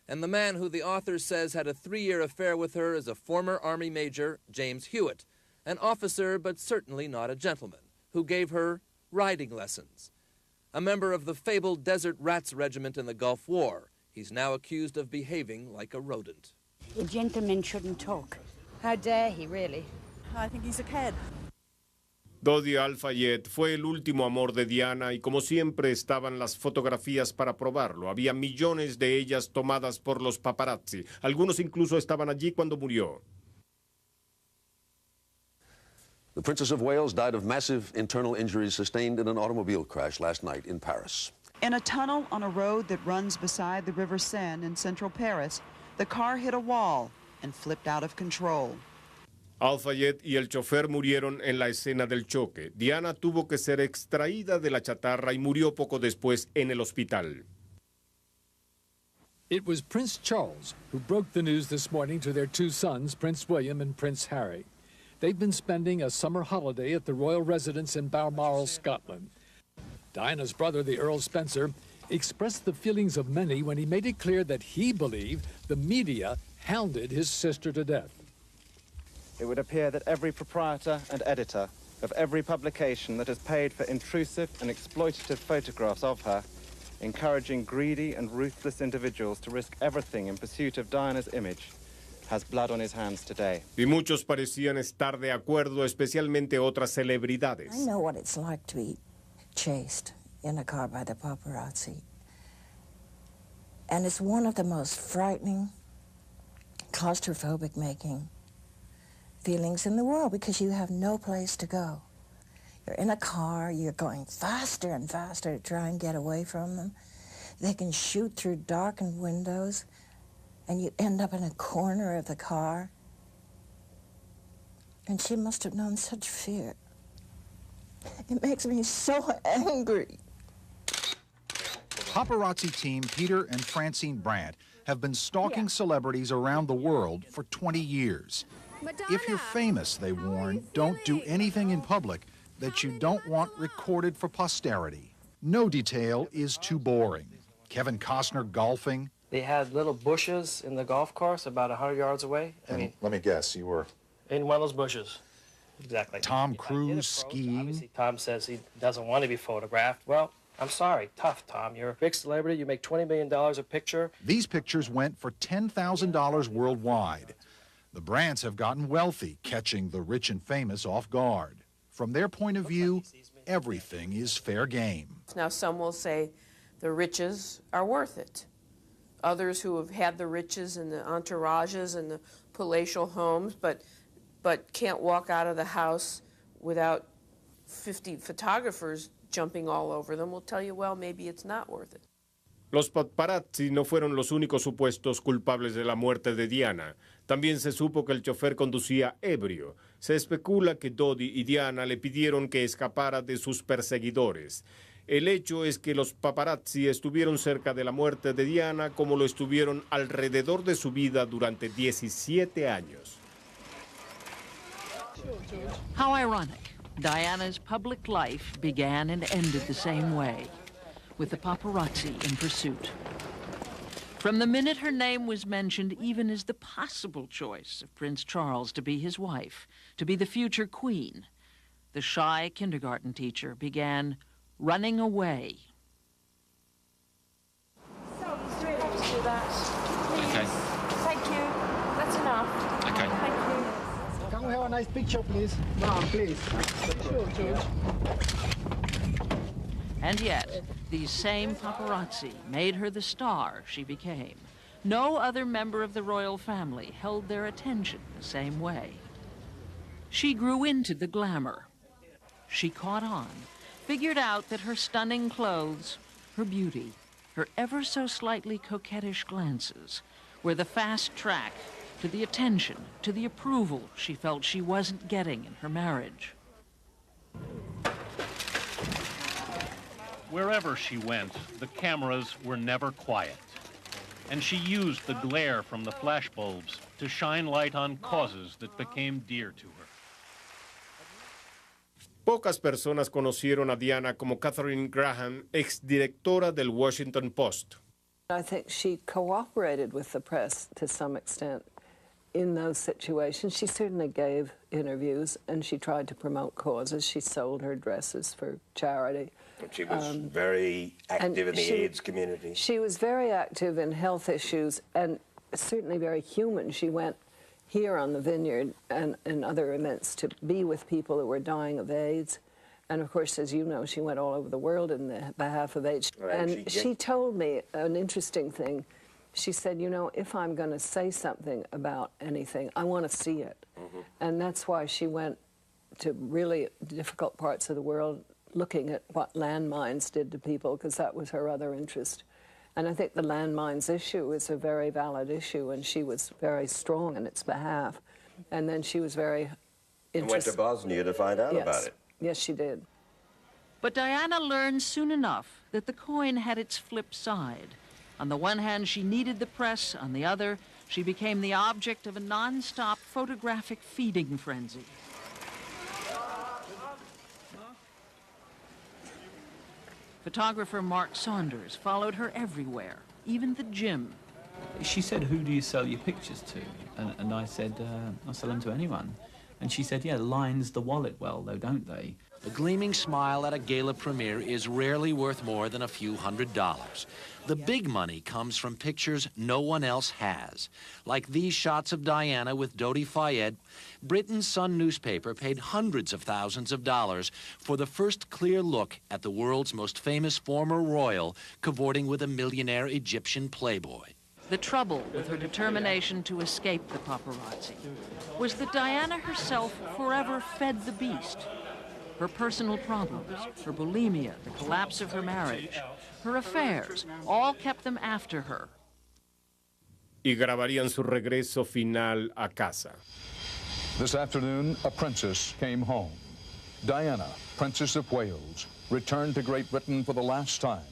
And the man who the author says had a 3-year affair with her is a former Army Major, James Hewitt, an officer but certainly not a gentleman, who gave her riding lessons. A member of the fabled Desert Rats Regiment in the Gulf War, he's now accused of behaving like a rodent. A gentleman shouldn't talk. How dare he, really? I think he's a cad. Dodi Al-Fayed fue el último amor de Diana y como siempre estaban las fotografías para probarlo. Había millones de ellas tomadas por los paparazzi. Algunos incluso estaban allí cuando murió. The Princess of Wales died of massive internal injuries sustained in an automobile crash last night in Paris. In a tunnel on a road that runs beside the River Seine in central Paris, the car hit a wall and flipped out of control. Al-Fayed y el chofer murieron en la escena del choque. Diana tuvo que ser extraída de la chatarra y murió poco después en el hospital. It was Prince Charles who broke the news this morning to their 2 sons, Prince William and Prince Harry. They've been spending a summer holiday at the royal residence in Balmoral, Scotland. Diana's brother, the Earl Spencer, expressed the feelings of many when he made it clear that he believed the media hounded his sister to death. It would appear that every proprietor and editor of every publication that has paid for intrusive and exploitative photographs of her, encouraging greedy and ruthless individuals to risk everything in pursuit of Diana's image, has blood on his hands today. Y muchos parecían estar de acuerdo, especialmente otras celebridades. I know what it's like to be chased in a car by the paparazzi. And it's one of the most frightening, claustrophobic making feelings in the world because you have no place to go. You're in a car, you're going faster and faster to try and get away from them. They can shoot through darkened windows and you end up in a corner of the car. And she must have known such fear. It makes me so angry. Paparazzi team Peter and Francine Brandt have been stalking celebrities around the world for 20 years. Madonna. If you're famous, they warn, don't do anything in public that you don't want recorded for posterity. No detail is too boring. Kevin Costner golfing. They had little bushes in the golf course about 100 yards away. Let me guess, you were... In one of those bushes. Exactly. Tom Cruise skiing. Obviously, Tom says he doesn't want to be photographed. Well, I'm sorry. Tough, Tom. You're a big celebrity. You make $20 million a picture. These pictures went for $10,000 worldwide. The Brandts have gotten wealthy, catching the rich and famous off guard. From their point of view, everything is fair game. Now, some will say the riches are worth it. Others who have had the riches and the entourages and the palatial homes, but can't walk out of the house without 50 photographers jumping all over them will tell you, well, maybe it's not worth it. Los paparazzi no fueron los únicos supuestos culpables de la muerte de Diana. También se supo que el chofer conducía ebrio. Se especula que Dodi y Diana le pidieron que escapara de sus perseguidores. El hecho es que los paparazzi estuvieron cerca de la muerte de Diana como lo estuvieron alrededor de su vida durante 17 años. How ironic. Diana's public life began and ended the same way, with the paparazzi in pursuit. From the minute her name was mentioned, even as the possible choice of Prince Charles to be his wife, to be the future queen, the shy kindergarten teacher began running away. So straight up to do that. Okay. Thank you. That's enough. Okay. Thank you. Can we have a nice picture, please? Ma'am, please. Sure, George. And yet, these same paparazzi made her the star she became. No other member of the royal family held their attention the same way. She grew into the glamour. She caught on, figured out that her stunning clothes, her beauty, her ever so slightly coquettish glances were the fast track to the attention, to the approval she felt she wasn't getting in her marriage. Wherever she went, the cameras were never quiet. And she used the glare from the flashbulbs to shine light on causes that became dear to her. Pocas personas conocieron a Diana como Katharine Graham, exdirectora del Washington Post. I think she cooperated with the press to some extent in those situations. She certainly gave interviews and she tried to promote causes. She sold her dresses for charity. She was very active in the AIDS community. She was very active in health issues and certainly very human. She went here on the Vineyard and in other events to be with people who were dying of AIDS. And of course, as you know, she went all over the world in the behalf of AIDS. Right, and she told me an interesting thing. She said, you know, if I'm going to say something about anything, I want to see it. Mm-hmm. And that's why she went to really difficult parts of the world looking at what landmines did to people, because that was her other interest. And I think the landmines issue is a very valid issue, and she was very strong in its behalf. And then she was very interested. And went to Bosnia to find out about it. Yes, she did. But Diana learned soon enough that the coin had its flip side. On the one hand, she needed the press. On the other, she became the object of a non-stop photographic feeding frenzy. Photographer Mark Saunders followed her everywhere, even the gym. She said, who do you sell your pictures to? And I said, I sell them to anyone. And she said, yeah, lines the wallet well, though, don't they? A gleaming smile at a gala premiere is rarely worth more than a few $100s. The big money comes from pictures no one else has. Like these shots of Diana with Dodi Fayed, Britain's Sun newspaper paid hundreds of thousands of dollars for the first clear look at the world's most famous former royal cavorting with a millionaire Egyptian playboy. The trouble with her determination to escape the paparazzi was that Diana herself forever fed the beast. Her personal problems, her bulimia, the collapse of her marriage, her affairs, all kept them after her. Y grabarían su regreso final a casa. This afternoon, a princess came home. Diana, Princess of Wales, returned to Great Britain for the last time.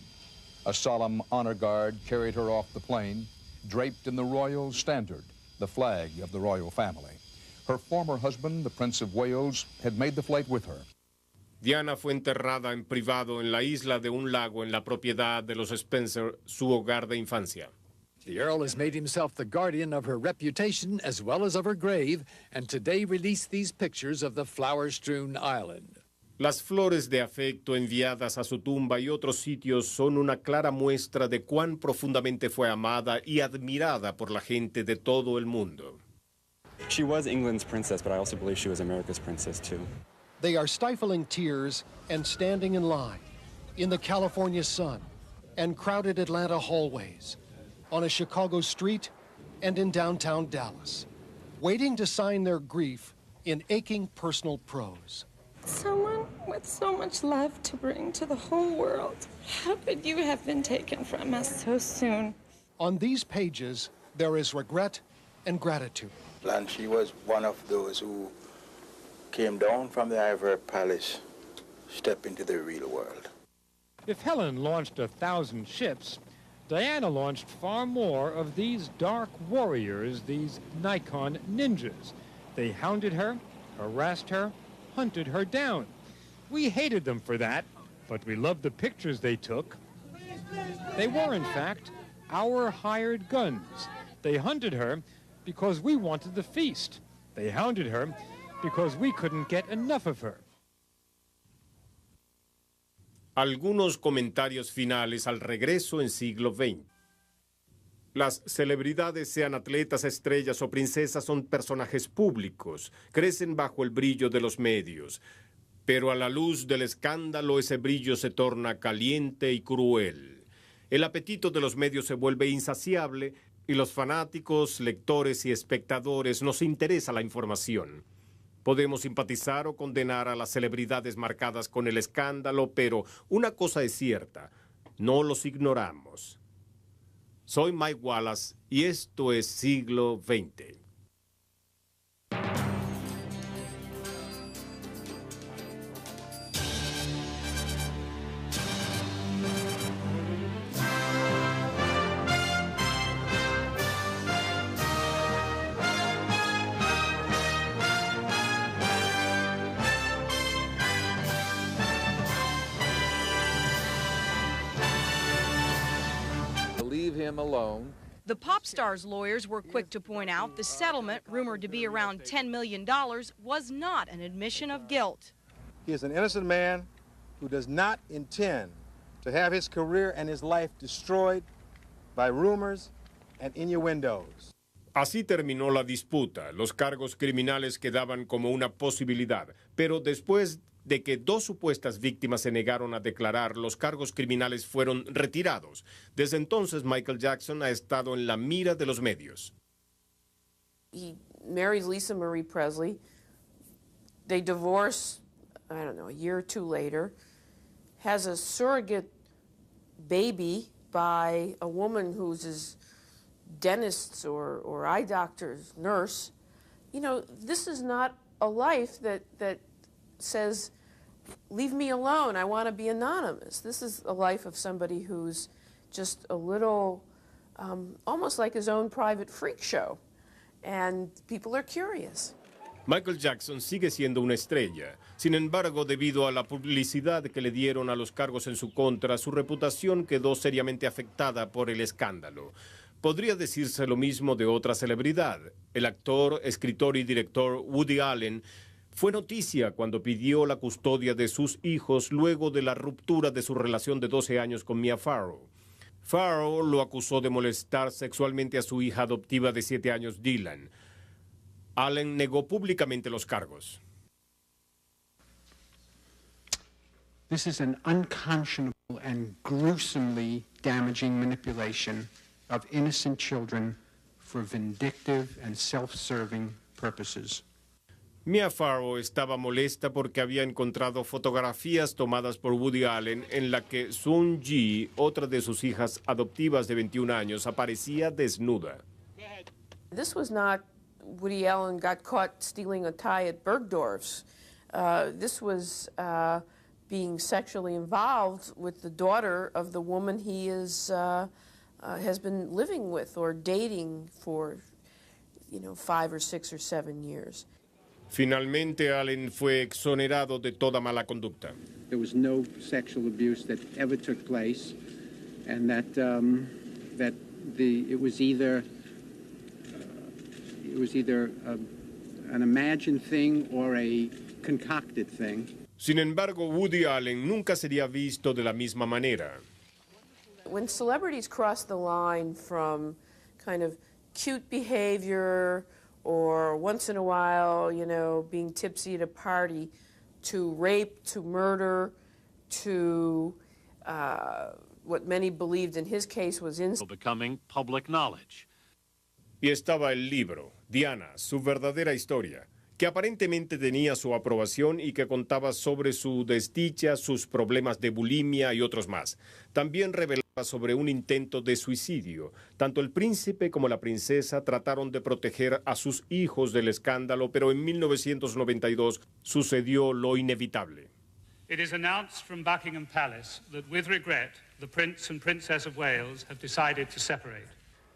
A solemn honor guard carried her off the plane, draped in the royal standard, the flag of the royal family. Her former husband, the Prince of Wales, had made the flight with her. Diana fue enterrada en privado en la isla de un lago en la propiedad de los Spencer, su hogar de infancia. The Earl has made himself the guardian of her reputation as well as of her grave, and today released these pictures of the flower-strewn island. Las flores de afecto enviadas a su tumba y otros sitios son una clara muestra de cuán profundamente fue amada y admirada por la gente de todo el mundo. She was England's princess, but I also believe she was America's princess, too. They are stifling tears and standing in line in the California sun and crowded Atlanta hallways, on a Chicago street and in downtown Dallas, waiting to sign their grief in aching personal prose. Someone with so much love to bring to the whole world. How could you have been taken from us so soon? On these pages, there is regret and gratitude. And she was one of those who came down from the Ivory Palace, step into the real world. If Helen launched 1,000 ships, Diana launched far more of these dark warriors, these Nikon ninjas. They hounded her, harassed her, hunted her down. We hated them for that, but we loved the pictures they took. They were, in fact, our hired guns. They hunted her because we wanted the feast. They hounded her because we couldn't get enough of her. Algunos comentarios finales al regreso en siglo XX. Las celebridades, sean atletas, estrellas o princesas, son personajes públicos, crecen bajo el brillo de los medios, pero a la luz del escándalo ese brillo se torna caliente y cruel. El apetito de los medios se vuelve insaciable y los fanáticos, lectores y espectadores nos interesa la información. Podemos simpatizar o condenar a las celebridades marcadas con el escándalo, pero una cosa es cierta, no los ignoramos. Soy Mike Wallace y esto es Siglo XX. Him alone. The pop star's lawyers were quick to point out the settlement, rumored to be around $10 million, was not an admission of guilt. He is an innocent man who does not intend to have his career and his life destroyed by rumors and innuendos. Así terminó la disputa. Los cargos criminales quedaban como una posibilidad, pero después de que dos supuestas víctimas se negaron a declarar, los cargos criminales fueron retirados. Desde entonces, Michael Jackson ha estado en la mira de los medios. He marries Lisa Marie Presley. They divorce, I don't know, a year or two later. Has a surrogate baby by a woman who's his dentist's or eye doctor's nurse. You know, this is not a life that says, leave me alone, I want to be anonymous. This is a life of somebody who's just a little, almost like his own private freak show. And people are curious. Michael Jackson sigue siendo una estrella. Sin embargo, debido a la publicidad que le dieron a los cargos en su contra, su reputación quedó seriamente afectada por el escándalo. Podría decirse lo mismo de otra celebridad. El actor, escritor y director Woody Allen fue noticia cuando pidió la custodia de sus hijos luego de la ruptura de su relación de 12 años con Mia Farrow. Farrow lo acusó de molestar sexualmente a su hija adoptiva de 7 años, Dylan. Allen negó públicamente los cargos. This is an unconscionable and gruesomely damaging manipulation of innocent children for vindictive and self-serving purposes. Mia Farrow estaba molesta porque había encontrado fotografías tomadas por Woody Allen en la que Sun Ji, otra de sus hijas adoptivas de 21 años, aparecía desnuda. This was not Woody Allen got caught stealing a tie at Bergdorf's. This was being sexually involved with the daughter of the woman he has been living with or dating for, 5 or 6 or 7 years. Finalmente, Allen fue exonerado de toda mala conducta. There was no sexual abuse that ever took place, and that it was either an imagined thing or a concocted thing. Sin embargo, Woody Allen nunca sería visto de la misma manera. When celebrities cross the line from kind of cute behavior or once in a while, being tipsy at a party, to rape, to murder, to what many believed in his case was incest. Becoming public knowledge. Y estaba el libro, Diana, su verdadera historia, que aparentemente tenía su aprobación y que contaba sobre su desdicha, sus problemas de bulimia y otros más. También revelaba sobre un intento de suicidio. Tanto el príncipe como la princesa trataron de proteger a sus hijos del escándalo, pero en 1992 sucedió lo inevitable. It is announced from Buckingham Palace that with regret, the Prince and Princess of Wales have decided to separate.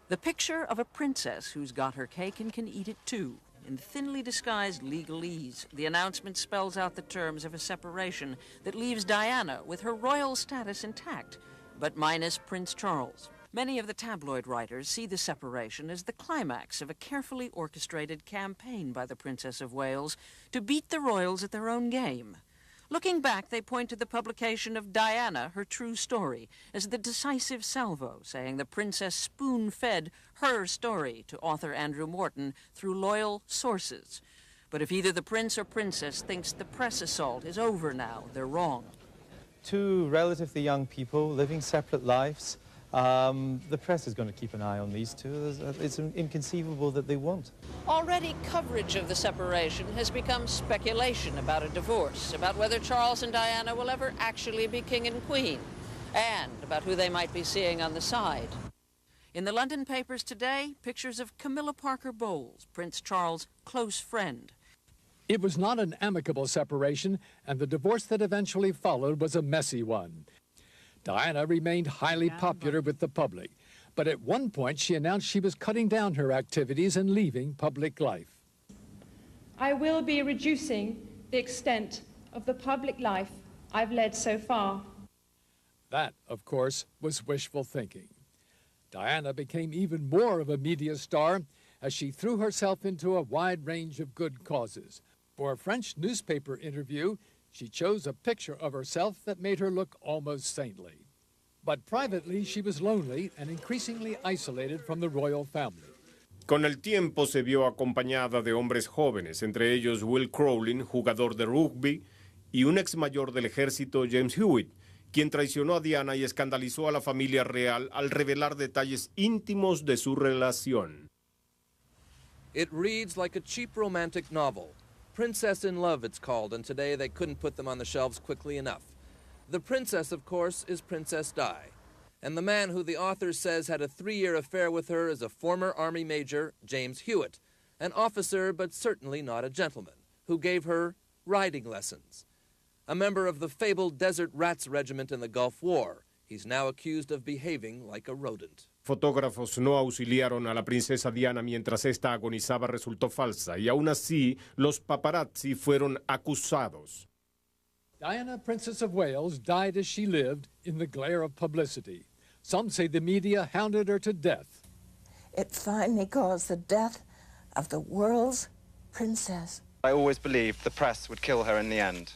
The picture of a princess who's got her cake and can eat it too. In thinly disguised legalese, the announcement spells out the terms of a separation that leaves Diana with her royal status intact, but minus Prince Charles. Many of the tabloid writers see the separation as the climax of a carefully orchestrated campaign by the Princess of Wales to beat the royals at their own game. Looking back, they point to the publication of Diana, Her True Story, as the decisive salvo, saying the princess spoon-fed her story to author Andrew Morton through loyal sources. But if either the prince or princess thinks the press assault is over now, they're wrong. Two relatively young people living separate lives. The press is going to keep an eye on these two. It's inconceivable that they won't. Already coverage of the separation has become speculation about a divorce, about whether Charles and Diana will ever actually be king and queen, and about who they might be seeing on the side. In the London papers today, pictures of Camilla Parker Bowles, Prince Charles' close friend. It was not an amicable separation, and the divorce that eventually followed was a messy one. Diana remained highly popular with the public, but at one point she announced she was cutting down her activities and leaving public life. I will be reducing the extent of the public life I've led so far. That, of course, was wishful thinking. Diana became even more of a media star as she threw herself into a wide range of good causes. For a French newspaper interview, she chose a picture of herself that made her look almost saintly. But privately, she was lonely and increasingly isolated from the royal family. Con el tiempo se vio acompañada de hombres jóvenes, entre ellos Will Crowley, jugador de rugby, y un ex mayor del ejército, James Hewitt, quien traicionó a Diana y escandalizó a la familia real al revelar detalles íntimos de su relación. It reads like a cheap romantic novel. Princess in Love, it's called, and today they couldn't put them on the shelves quickly enough. The princess, of course, is Princess Di, and the man who the author says had a 3-year affair with her is a former Army Major, James Hewitt, an officer but certainly not a gentleman, who gave her riding lessons. A member of the fabled Desert Rats Regiment in the Gulf War, he's now accused of behaving like a rodent. Fotógrafos no auxiliaron a la princesa Diana mientras esta agonizaba resultó falsa y aún así los paparazzi fueron acusados. Diana, Princess of Wales, died as she lived in the glare of publicity. Some say the media hounded her to death. It finally caused the death of the world's princess. I always believed the press would kill her in the end.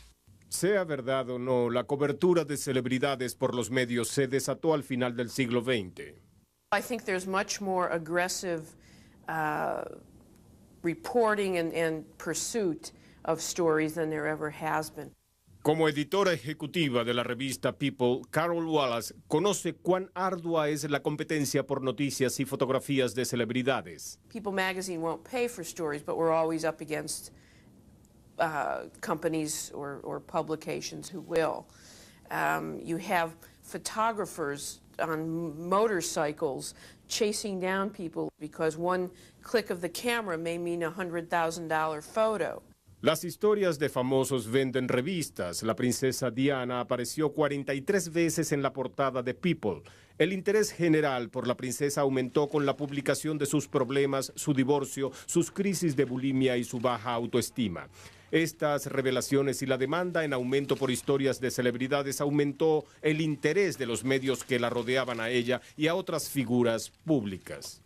Sea verdad o no, la cobertura de celebridades por los medios se desató al final del siglo XX. I think there's much more aggressive reporting and pursuit of stories than there ever has been. Como editora ejecutiva de la revista People, Carol Wallace conoce cuán ardua es la competencia por noticias y fotografías de celebridades. People magazine won't pay for stories, but we're always up against companies or publications who will. You have photographers on motorcycles chasing down people because one click of the camera may mean a $100,000 photo. Las historias de famosos venden revistas. La princesa Diana apareció 43 veces en la portada de People. El interés general por la princesa aumentó con la publicación de sus problemas, su divorcio, sus crisis de bulimia y su baja autoestima. Estas revelaciones y la demanda en aumento por historias de celebridades aumentó el interés de los medios que la rodeaban a ella y a otras figuras públicas.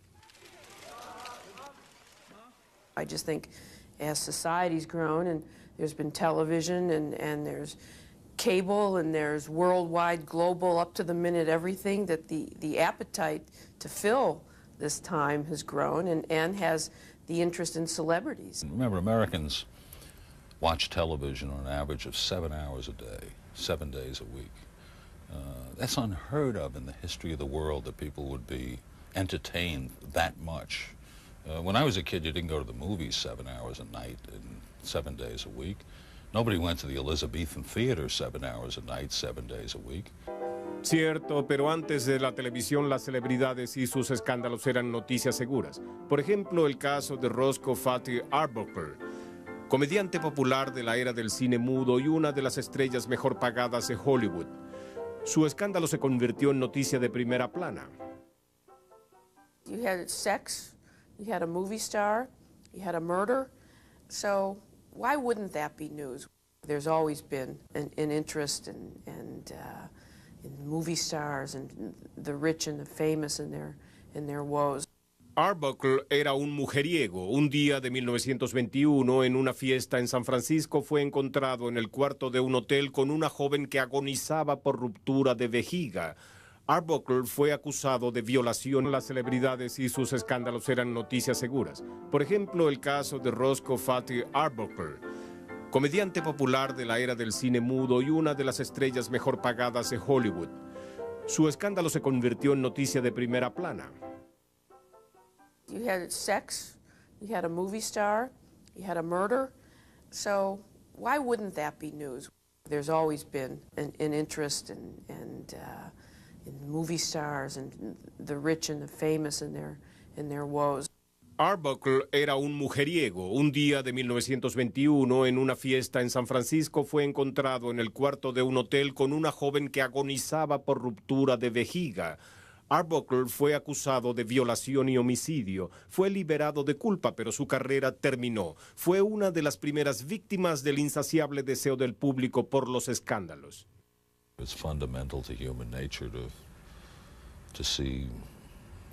I just think as society's grown and there's been television and there's cable and there's worldwide, global, up-to-the-minute everything, that the appetite to fill this time has grown and has the interest in celebrities. Remember, Americans watch television on an average of 7 hours a day, 7 days a week. That's unheard of in the history of the world, that people would be entertained that much. When I was a kid, you didn't go to the movies 7 hours a night and 7 days a week. Nobody went to the Elizabethan Theater 7 hours a night, 7 days a week. Cierto, pero antes de la televisión las celebridades y sus escándalos eran noticias seguras. Por ejemplo, el caso de Roscoe Fatty Arbuckle, comediante popular de la era del cine mudo y una de las estrellas mejor pagadas de Hollywood. Su escándalo se convirtió en noticia de primera plana. You had sex, you had a movie star, you had a murder, so why wouldn't that be news? There's always been an interest and movie stars and the rich and the famous in their woes. Arbuckle era un mujeriego. Un día de 1921, en una fiesta en San Francisco, fue encontrado en el cuarto de un hotel con una joven que agonizaba por ruptura de vejiga. Arbuckle fue acusado de violación. Las celebridades y sus escándalos eran noticias seguras. Por ejemplo, el caso de Roscoe Fatty Arbuckle, comediante popular de la era del cine mudo y una de las estrellas mejor pagadas de Hollywood. Su escándalo se convirtió en noticia de primera plana. You had sex, you had a movie star, you had a murder, so why wouldn't that be news? There's always been an interest in movie stars and the rich and the famous in their woes. Arbuckle era un mujeriego. Un día de 1921, en una fiesta en San Francisco, fue encontrado en el cuarto de un hotel con una joven que agonizaba por ruptura de vejiga. Arbuckle fue acusado de violación y homicidio. Fue liberado de culpa, pero su carrera terminó. Fue una de las primeras víctimas del insaciable deseo del público por los escándalos. It's fundamental to human nature to see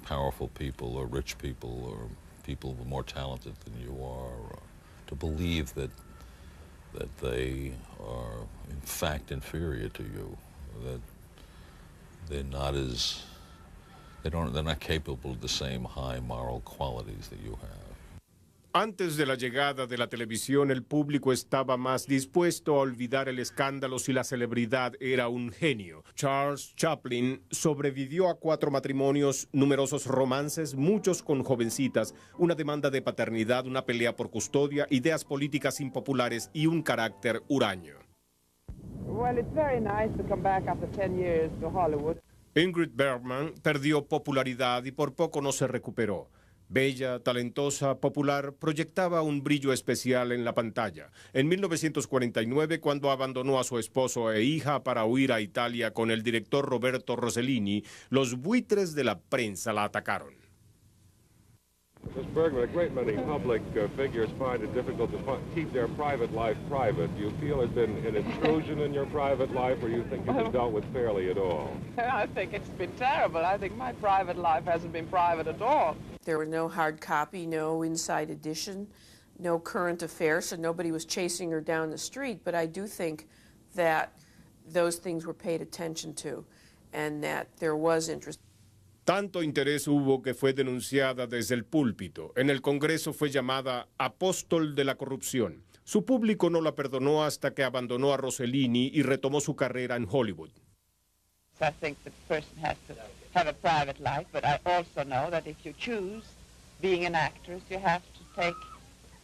powerful people or rich people or people more talented than you are, to believe that they are in fact inferior to you, that they're not capable of the same high moral qualities that you have. Antes de la llegada de la televisión, el público estaba más dispuesto a olvidar el escándalo si la celebridad era un genio. Charles Chaplin sobrevivió a 4 matrimonios, numerosos romances, muchos con jovencitas, una demanda de paternidad, una pelea por custodia, ideas políticas impopulares y un carácter huraño. Well, it's very nice to come back after 10 years to Hollywood. Ingrid Bergman perdió popularidad y por poco no se recuperó. Bella, talentosa, popular, proyectaba un brillo especial en la pantalla. En 1949, cuando abandonó a su esposo e hija para huir a Italia con el director Roberto Rossellini, los buitres de la prensa la atacaron. Ms. Bergman, a great many public figures find it difficult to keep their private life private. Do you feel there's been an intrusion in your private life, or you think you've been dealt with fairly at all? I think it's been terrible. I think my private life hasn't been private at all. There were no hard copy, no inside edition, no current affairs, so nobody was chasing her down the street. But I do think that those things were paid attention to and that there was interest. Tanto interés hubo que fue denunciada desde el púlpito. En el Congreso fue llamada apóstol de la corrupción. Su público no la perdonó hasta que abandonó a Rossellini y retomó su carrera en Hollywood. I think the person has to have a private life, but I also know that if you choose being an actress, you have to take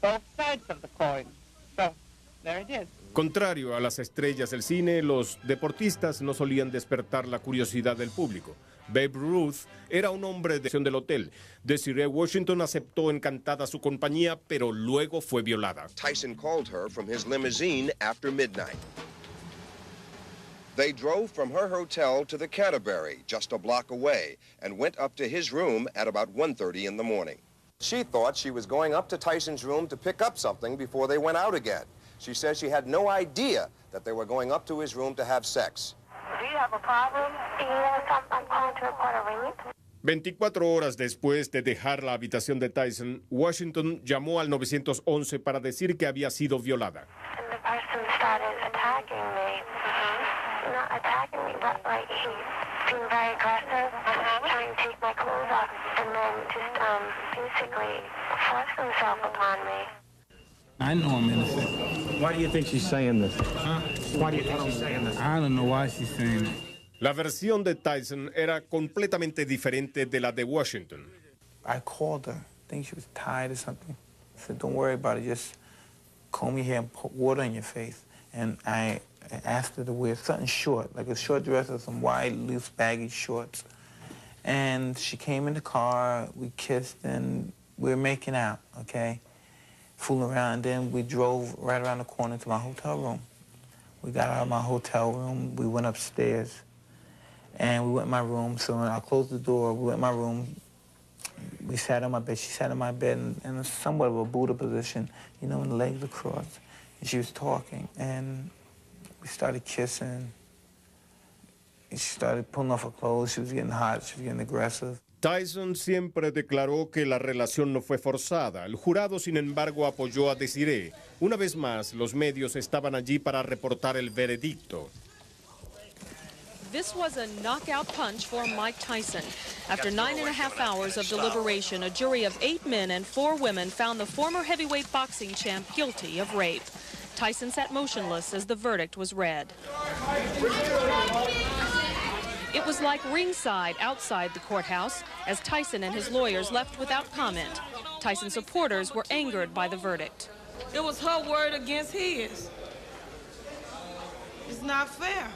both sides of the coin. So, there it is. Contrario a las estrellas del cine, los deportistas no solían despertar la curiosidad del público. Babe Ruth era un hombre de del hotel. Desiree Washington aceptó encantada su compañía, pero luego fue violada. Tyson called her from his limousine after midnight. They drove from her hotel to the Canterbury, just a block away, and went up to his room at about 1:30 in the morning. She thought she was going up to Tyson's room to pick up something before they went out again. She says she had no idea that they were going up to his room to have sex. Do you have a problem? Yes, I'm calling to report a rape. 24 horas después de dejar la habitación de Tyson, Washington llamó al 911 para decir que había sido violada. And the person started attacking me. Not attacking me, but like being very aggressive, trying to take my clothes off, and then just basically force himself upon me. I know I'm innocent. Why do you think she's saying this? Huh? Why do you think she's saying this? I don't know why she's saying it. La versión de Tyson era completamente diferente de la de Washington. I called her. I think she was tired or something. I said, don't worry about it. Just comb your hair and put water in your face. And I asked her to wear something short, like a short dress or some wide, loose, baggy shorts. And she came in the car. We kissed, and we were making out, okay? Fooling around, and then we drove right around the corner to my hotel room. We got out of my hotel room, we went upstairs, and we went in my room. So when I closed the door, we went in my room, we sat on my bed, she sat on my bed in somewhat of a Buddha position, you know, when the legs were crossed, and she was talking, and we started kissing. she started pulling off her clothes. She was getting hot. She was getting aggressive. Tyson siempre declaró que la relación no fue forzada. El jurado, sin embargo, apoyó a Desiree. Una vez más, los medios estaban allí para reportar el veredicto. This was a knockout punch for Mike Tyson. After 9.5 hours of deliberation, a jury of 8 men and 4 women found the former heavyweight boxing champ guilty of rape. Tyson sat motionless as the verdict was read. It was like ringside outside the courthouse as Tyson and his lawyers left without comment. Tyson supporters were angered by the verdict. It was her word against his. It's not fair.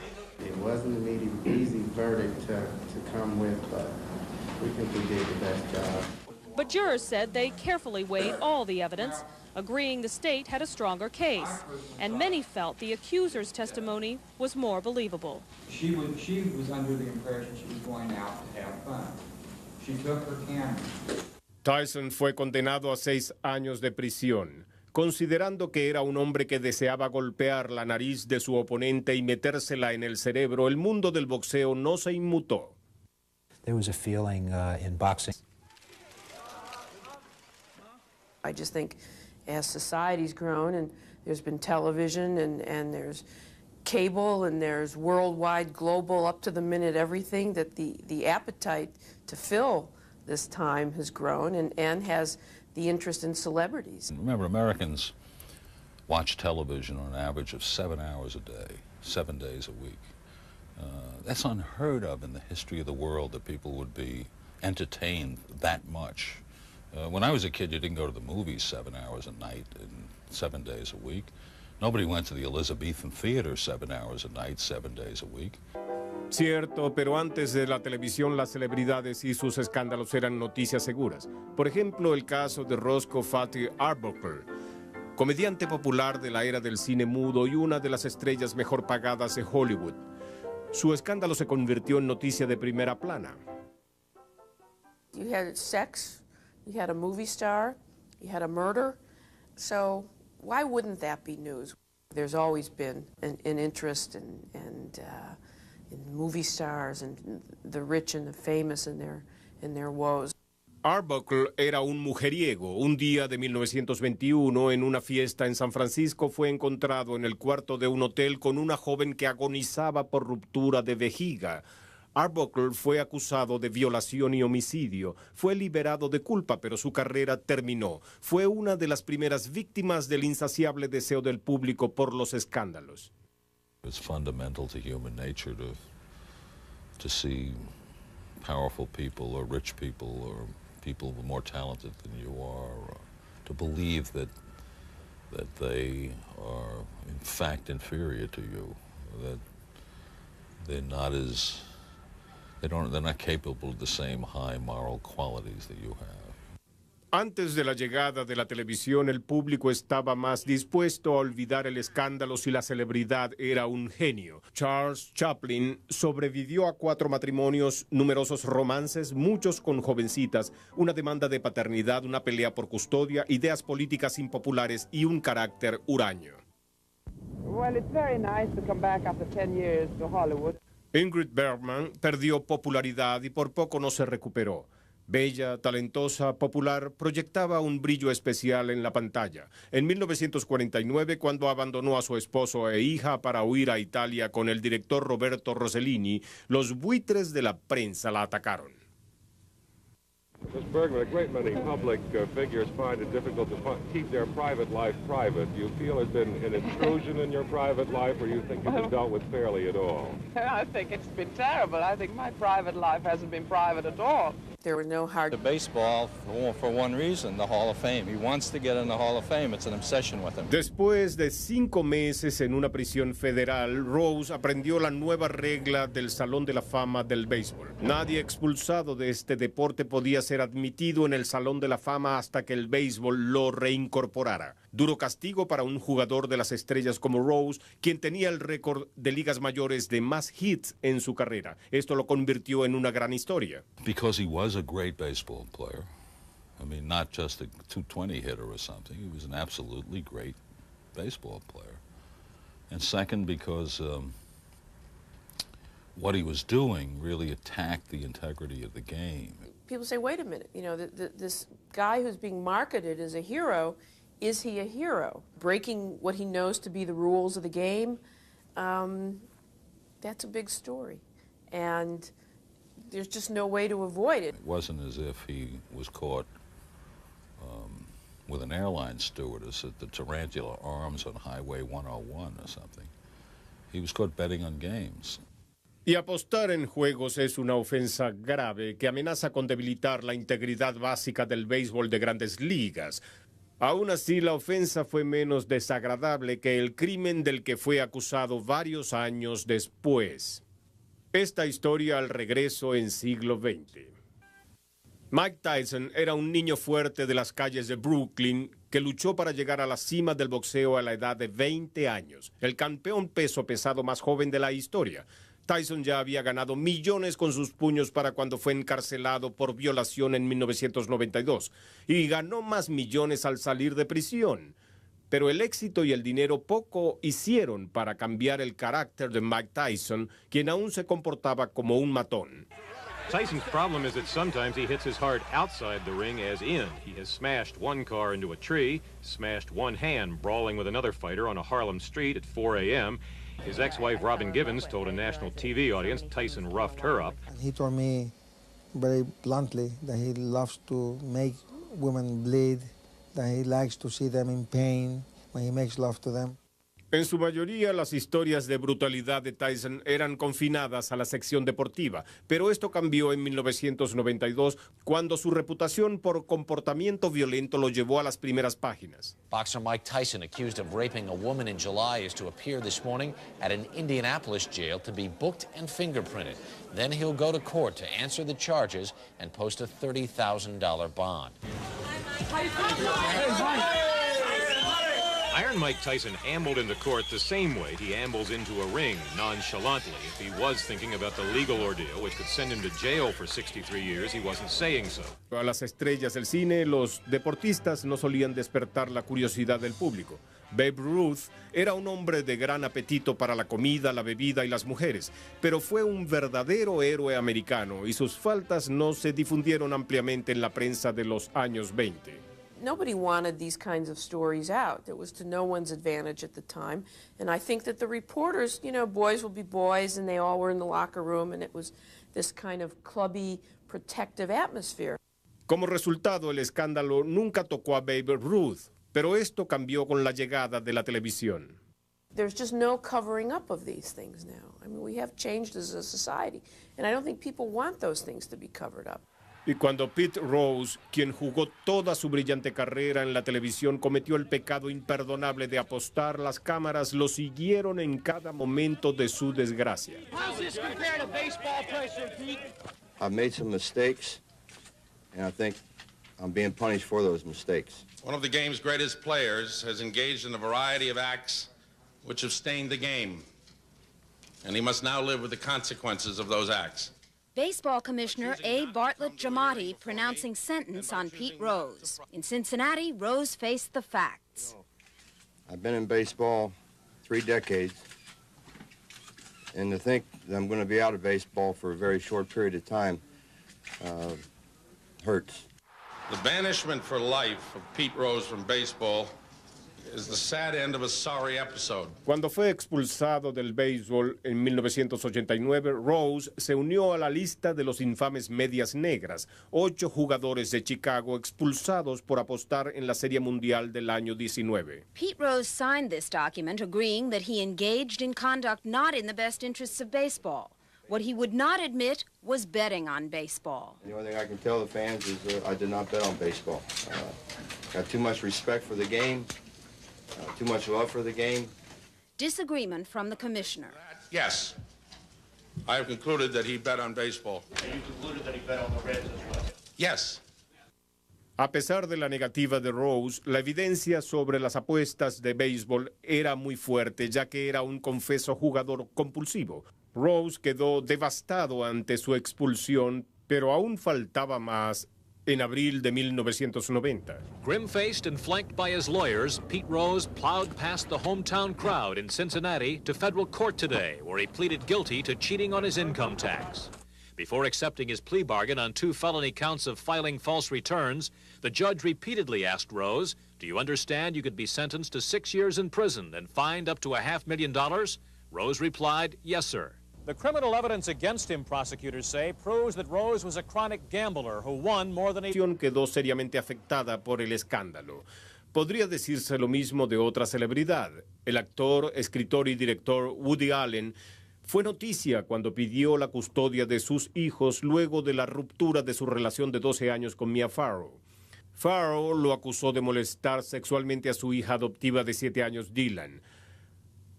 It wasn't an easy verdict to come with, but we think we did the best job. But jurors said they carefully weighed all the evidence, agreeing the state had a stronger case, and many felt the accuser's testimony was more believable. She was under the impression she was going out to have fun. She took her camera. Tyson fue condenado a 6 años de prisión, considerando que era un hombre que deseaba golpear la nariz de su oponente y metérsela en el cerebro. El mundo del boxeo no se inmutó. There was a feeling in boxing. I just think as society's grown and there's been television and there's cable and there's worldwide, global, up-to-the-minute everything, that the appetite to fill this time has grown and has the interest in celebrities. Remember, Americans watch television on an average of 7 hours a day, 7 days a week. That's unheard of in the history of the world, that people would be entertained that much. When I was a kid, you didn't go to the movies 7 hours a night and 7 days a week. Nobody went to the Elizabethan Theater 7 hours a night, 7 days a week. Cierto, pero antes de la televisión, las celebridades y sus escándalos eran noticias seguras. Por ejemplo, el caso de Roscoe Fatty Arbuckle, comediante popular de la era del cine mudo y una de las estrellas mejor pagadas de Hollywood. Su escándalo se convirtió en noticia de primera plana. You had sex, you had a movie star, you had a murder, so why wouldn't that be news? There's always been an interest in movie stars and the rich and the famous in their woes. Arbuckle era un mujeriego. Un día de 1921, en una fiesta en San Francisco, fue encontrado en el cuarto de un hotel con una joven que agonizaba por ruptura de vejiga. Arbuckle fue acusado de violación y homicidio. Fue liberado de culpa, pero su carrera terminó. Fue una de las primeras víctimas del insaciable deseo del público por los escándalos. It's fundamental to human nature to see powerful people or rich people or people more talented than you are, to believe that they are in fact inferior to you, that they're not capable of the same high moral qualities that you have. Antes de la llegada de la televisión, el público estaba más dispuesto a olvidar el escándalo si la celebridad era un genio. Charles Chaplin sobrevivió a 4 matrimonios, numerosos romances, muchos con jovencitas, una demanda de paternidad, una pelea por custodia, ideas políticas impopulares y un carácter huraño. Well, it's very nice to come back after 10 years to Hollywood. Ingrid Bergman perdió popularidad y por poco no se recuperó. Bella, talentosa, popular, proyectaba un brillo especial en la pantalla. En 1949, cuando abandonó a su esposo e hija para huir a Italia con el director Roberto Rossellini, los buitres de la prensa la atacaron. Ms. Bergman, a great many public figures find it difficult to keep their private life private. Do you feel there's been an intrusion in your private life, or you think you've been dealt with fairly at all? I think it's been terrible. I think my private life hasn't been private at all. There were no hard... To baseball for one reason, the Hall of Fame. He wants to get in the Hall of Fame. It's an obsession with him. Después de 5 meses en una prisión federal, Rose aprendió la nueva regla del Salón de la Fama del béisbol. Nadie expulsado de este deporte podía ser admitido en el Salón de la Fama hasta que el béisbol lo reincorporara. Duro castigo para un jugador de las estrellas como Rose, quien tenía el récord de ligas mayores de más hits en su carrera. Esto lo convirtió en una gran historia. Because he was a great baseball player. I mean, not just a 220 hitter or something. He was an absolutely great baseball player. And second, because what he was doing really attacked the integrity of the game. People say, wait a minute, you know, this guy who's being marketed as a hero, is he a hero? Breaking what he knows to be the rules of the game, that's a big story. And there's just no way to avoid it. It wasn't as if he was caught with an airline stewardess at the Tarantula Arms on Highway 101 or something. He was caught betting on games. Y apostar en juegos es una ofensa grave que amenaza con debilitar la integridad básica del béisbol de grandes ligas. Aún así, la ofensa fue menos desagradable que el crimen del que fue acusado varios años después. Esta historia al regreso en siglo XX. Mike Tyson era un niño fuerte de las calles de Brooklyn que luchó para llegar a la cima del boxeo a la edad de 20 años, el campeón peso pesado más joven de la historia. Tyson ya había ganado millones con sus puños para cuando fue encarcelado por violación en 1992 y ganó más millones al salir de prisión. Pero el éxito y el dinero poco hicieron para cambiar el carácter de Mike Tyson, quien aún se comportaba como un matón. Tyson's problem is that sometimes he hits as hard outside the ring as in. He has smashed one car into a tree, smashed one hand brawling with another fighter on a Harlem street at 4 a.m. His ex-wife, Robin Givens, told a national TV audience Tyson roughed her up. He told me very bluntly that he loves to make women bleed, that he likes to see them in pain when he makes love to them. En su mayoría, las historias de brutalidad de Tyson eran confinadas a la sección deportiva, pero esto cambió en 1992 cuando su reputación por comportamiento violento lo llevó a las primeras páginas. Boxer Mike Tyson, accused of raping a woman in July, is to appear this morning at an Indianapolis jail to be booked and fingerprinted. Then he'll go to court to answer the charges and post a $30,000 bond. Iron Mike Tyson ambled into court the same way he ambles into a ring, nonchalantly. If he was thinking about the legal ordeal, which could send him to jail for 63 years, he wasn't saying so. A las estrellas del cine, los deportistas no solían despertar la curiosidad del público. Babe Ruth era un hombre de gran apetito para la comida, la bebida y las mujeres, pero fue un verdadero héroe americano y sus faltas no se difundieron ampliamente en la prensa de los años 20. Nobody wanted these kinds of stories out. It was to no one's advantage at the time. And I think that the reporters, you know, boys will be boys, and they all were in the locker room, and it was this kind of clubby, protective atmosphere. Como resultado, el escándalo nunca tocó a Babe Ruth, pero esto cambió con la llegada de la televisión. There's just no covering up of these things now. I mean, we have changed as a society, and I don't think people want those things to be covered up. Y cuando Pete Rose, quien jugó toda su brillante carrera en la televisión, cometió el pecado imperdonable de apostar, las cámaras lo siguieron en cada momento de su desgracia. I've made some mistakes, and I think I'm being punished for those mistakes. One of the game's greatest players has engaged in a variety of acts which have stained the game, and he must now live with the consequences of those acts. Baseball Commissioner A. Bartlett Giamatti pronouncing sentence on Pete Rose. In Cincinnati, Rose faced the facts. I've been in baseball 3 decades, and to think that I'm going to be out of baseball for a very short period of time hurts. The banishment for life of Pete Rose from baseball is the sad end of a sorry episode. Cuando fue expulsado del béisbol en 1989, Rose se unió a la lista de los infames medias negras, 8 jugadores de Chicago expulsados por apostar en la Serie Mundial del año 19. Pete Rose signed this document agreeing that he engaged in conduct not in the best interests of baseball. What he would not admit was betting on baseball. The only thing I can tell the fans is I did not bet on baseball. Got too much respect for the game. Too much love for the game. Disagreement from the commissioner. Yes. I have concluded that he bet on baseball. And you concluded that he bet on the Reds as well? Yes. A pesar de la negativa de Rose, la evidencia sobre las apuestas de béisbol era muy fuerte, ya que era un confeso jugador compulsivo. Rose quedó devastado ante su expulsión, pero aún faltaba más. en abril de 1990. Grim-faced and flanked by his lawyers, Pete Rose plowed past the hometown crowd in Cincinnati to federal court today, where he pleaded guilty to cheating on his income tax. Before accepting his plea bargain on 2 felony counts of filing false returns, the judge repeatedly asked Rose, "Do you understand you could be sentenced to 6 years in prison and fined up to $500,000? Rose replied, "Yes, sir." The criminal evidence against him, prosecutors say, proves that Rose was a chronic gambler who won more than Quedó seriamente afectada por el escándalo. Podría decirse lo mismo de otra celebridad. El actor, escritor y director Woody Allen fue noticia cuando pidió la custodia de sus hijos luego de la ruptura de su relación de 12 años con Mia Farrow. Farrow lo acusó de molestar sexualmente a su hija adoptiva de 7 años, Dylan.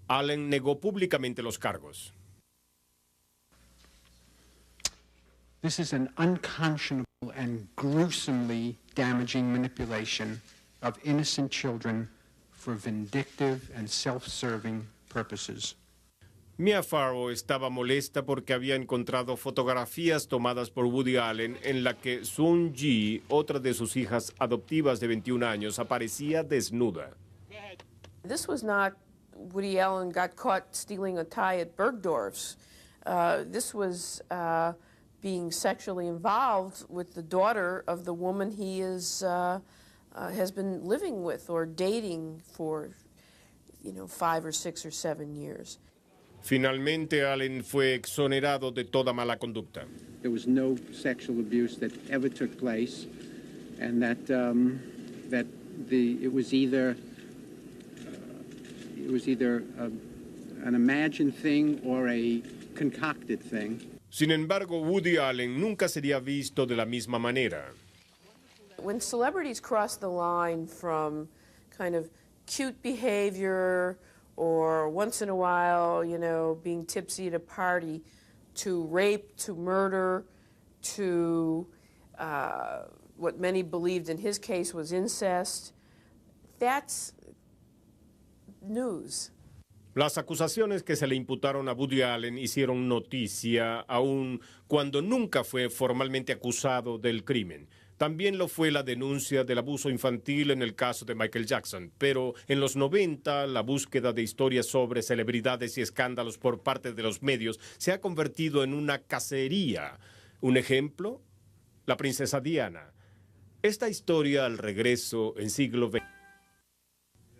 Allen negó públicamente los cargos. This is an unconscionable and gruesomely damaging manipulation of innocent children for vindictive and self-serving purposes. Mia Farrow estaba molesta porque había encontrado fotografías tomadas por Woody Allen en la que Sun Ji, otra de sus hijas adoptivas de 21 años, aparecía desnuda. This was not Woody Allen got caught stealing a tie at Bergdorf's. This was being sexually involved with the daughter of the woman he is has been living with or dating for, 5 or 6 or 7 years. Finalmente, Allen fue exonerado de toda mala conducta. There was no sexual abuse that ever took place, and that it was either an imagined thing or a concocted thing. Sin embargo, Woody Allen nunca sería visto de la misma manera. When celebrities cross the line from kind of cute behavior or once in a while, being tipsy at a party, to rape, to murder, to what many believed in his case was incest, that's news. Las acusaciones que se le imputaron a Woody Allen hicieron noticia, aun cuando nunca fue formalmente acusado del crimen. También lo fue la denuncia del abuso infantil en el caso de Michael Jackson, pero en los 90 la búsqueda de historias sobre celebridades y escándalos por parte de los medios se ha convertido en una cacería. Un ejemplo, la princesa Diana. Esta historia al regreso en siglo XX.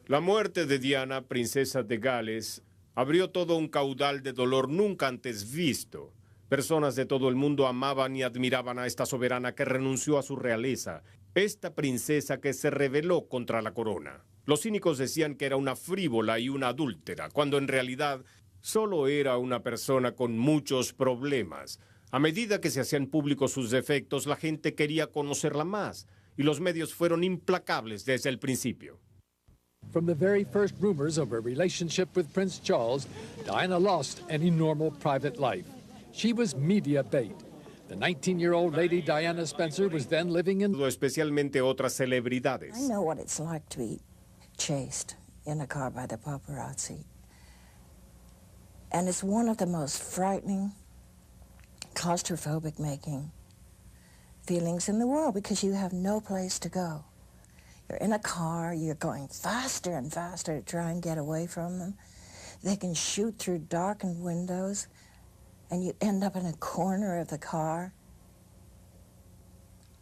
La muerte de Diana, princesa de Gales, abrió todo un caudal de dolor nunca antes visto. Personas de todo el mundo amaban y admiraban a esta soberana que renunció a su realeza, esta princesa que se rebeló contra la corona. Los cínicos decían que era una frívola y una adúltera, cuando en realidad solo era una persona con muchos problemas. A medida que se hacían públicos sus defectos, la gente quería conocerla más, y los medios fueron implacables desde el principio. From the very first rumors of her relationship with Prince Charles, Diana lost any normal private life. She was media bait. The 19-year-old Lady Diana Spencer was then living in... Especialmente otras celebridades. I know what it's like to be chased in a car by the paparazzi. And it's one of the most frightening, claustrophobic making feelings in the world because you have no place to go. You're in a car, you're going faster and faster to try and get away from them. They can shoot through darkened windows, and you end up in a corner of the car.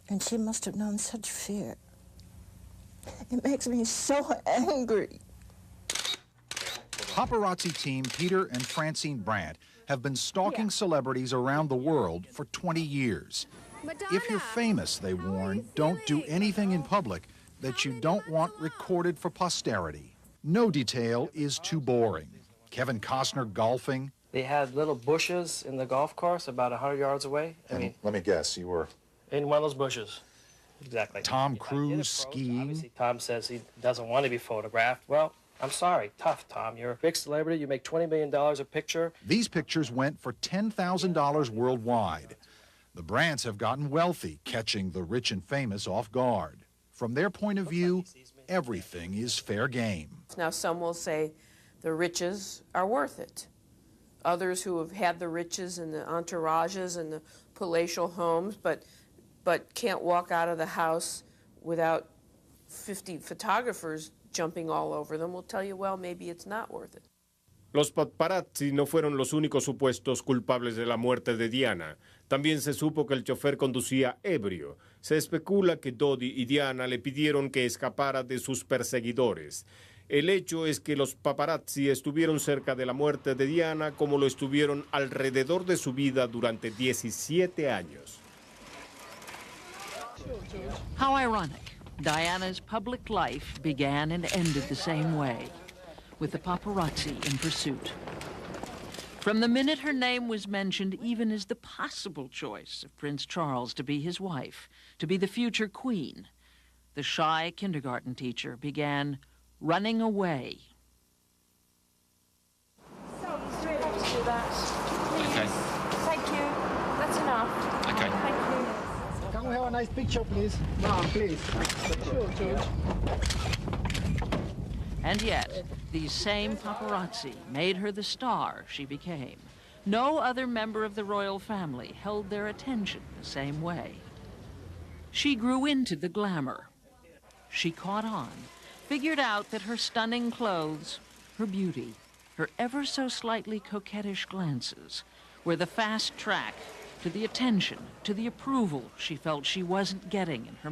And she must have known such fear. It makes me so angry. Paparazzi team Peter and Francine Brandt have been stalking celebrities around the world for 20 years. Madonna. If you're famous, they warn, don't do anything in public that you don't want recorded for posterity. No detail is too boring. Kevin Costner golfing. They had little bushes in the golf course about 100 yards away. Let me guess, you were... In one of those bushes. Exactly. Tom Cruise skiing. Obviously, Tom says he doesn't want to be photographed. Well, I'm sorry. Tough, Tom. You're a big celebrity. You make $20 million a picture. These pictures went for $10,000 worldwide. The Brandts have gotten wealthy, catching the rich and famous off guard. From their point of view, everything is fair game. Now, some will say the riches are worth it. Others who have had the riches and the entourages and the palatial homes, but but can't walk out of the house without 50 photographers jumping all over them, will tell you, well, maybe it's not worth it. Los paparazzi no fueron los únicos supuestos culpables de la muerte de Diana. También se supo que el chofer conducía ebrio. Se especula que Dodi y Diana le pidieron que escapara de sus perseguidores. El hecho es que los paparazzi estuvieron cerca de la muerte de Diana como lo estuvieron alrededor de su vida durante 17 años. How ironic. Diana's public life began and ended the same way, with the paparazzi in pursuit. From the minute her name was mentioned, even as the possible choice of Prince Charles to be his wife, to be the future queen, the shy kindergarten teacher began running away. So, he's ready to do that. Please. Okay. Thank you. That's enough. Okay. Thank you. Can we have a nice picture, please? Mom, please. Sure, George. And yet, these same paparazzi made her the star she became. No other member of the royal family held their attention the same way. She grew into the glamour. She caught on, figured out that her stunning clothes, her beauty, her ever so slightly coquettish glances were the fast track to the attention, to the approval she felt she wasn't getting in her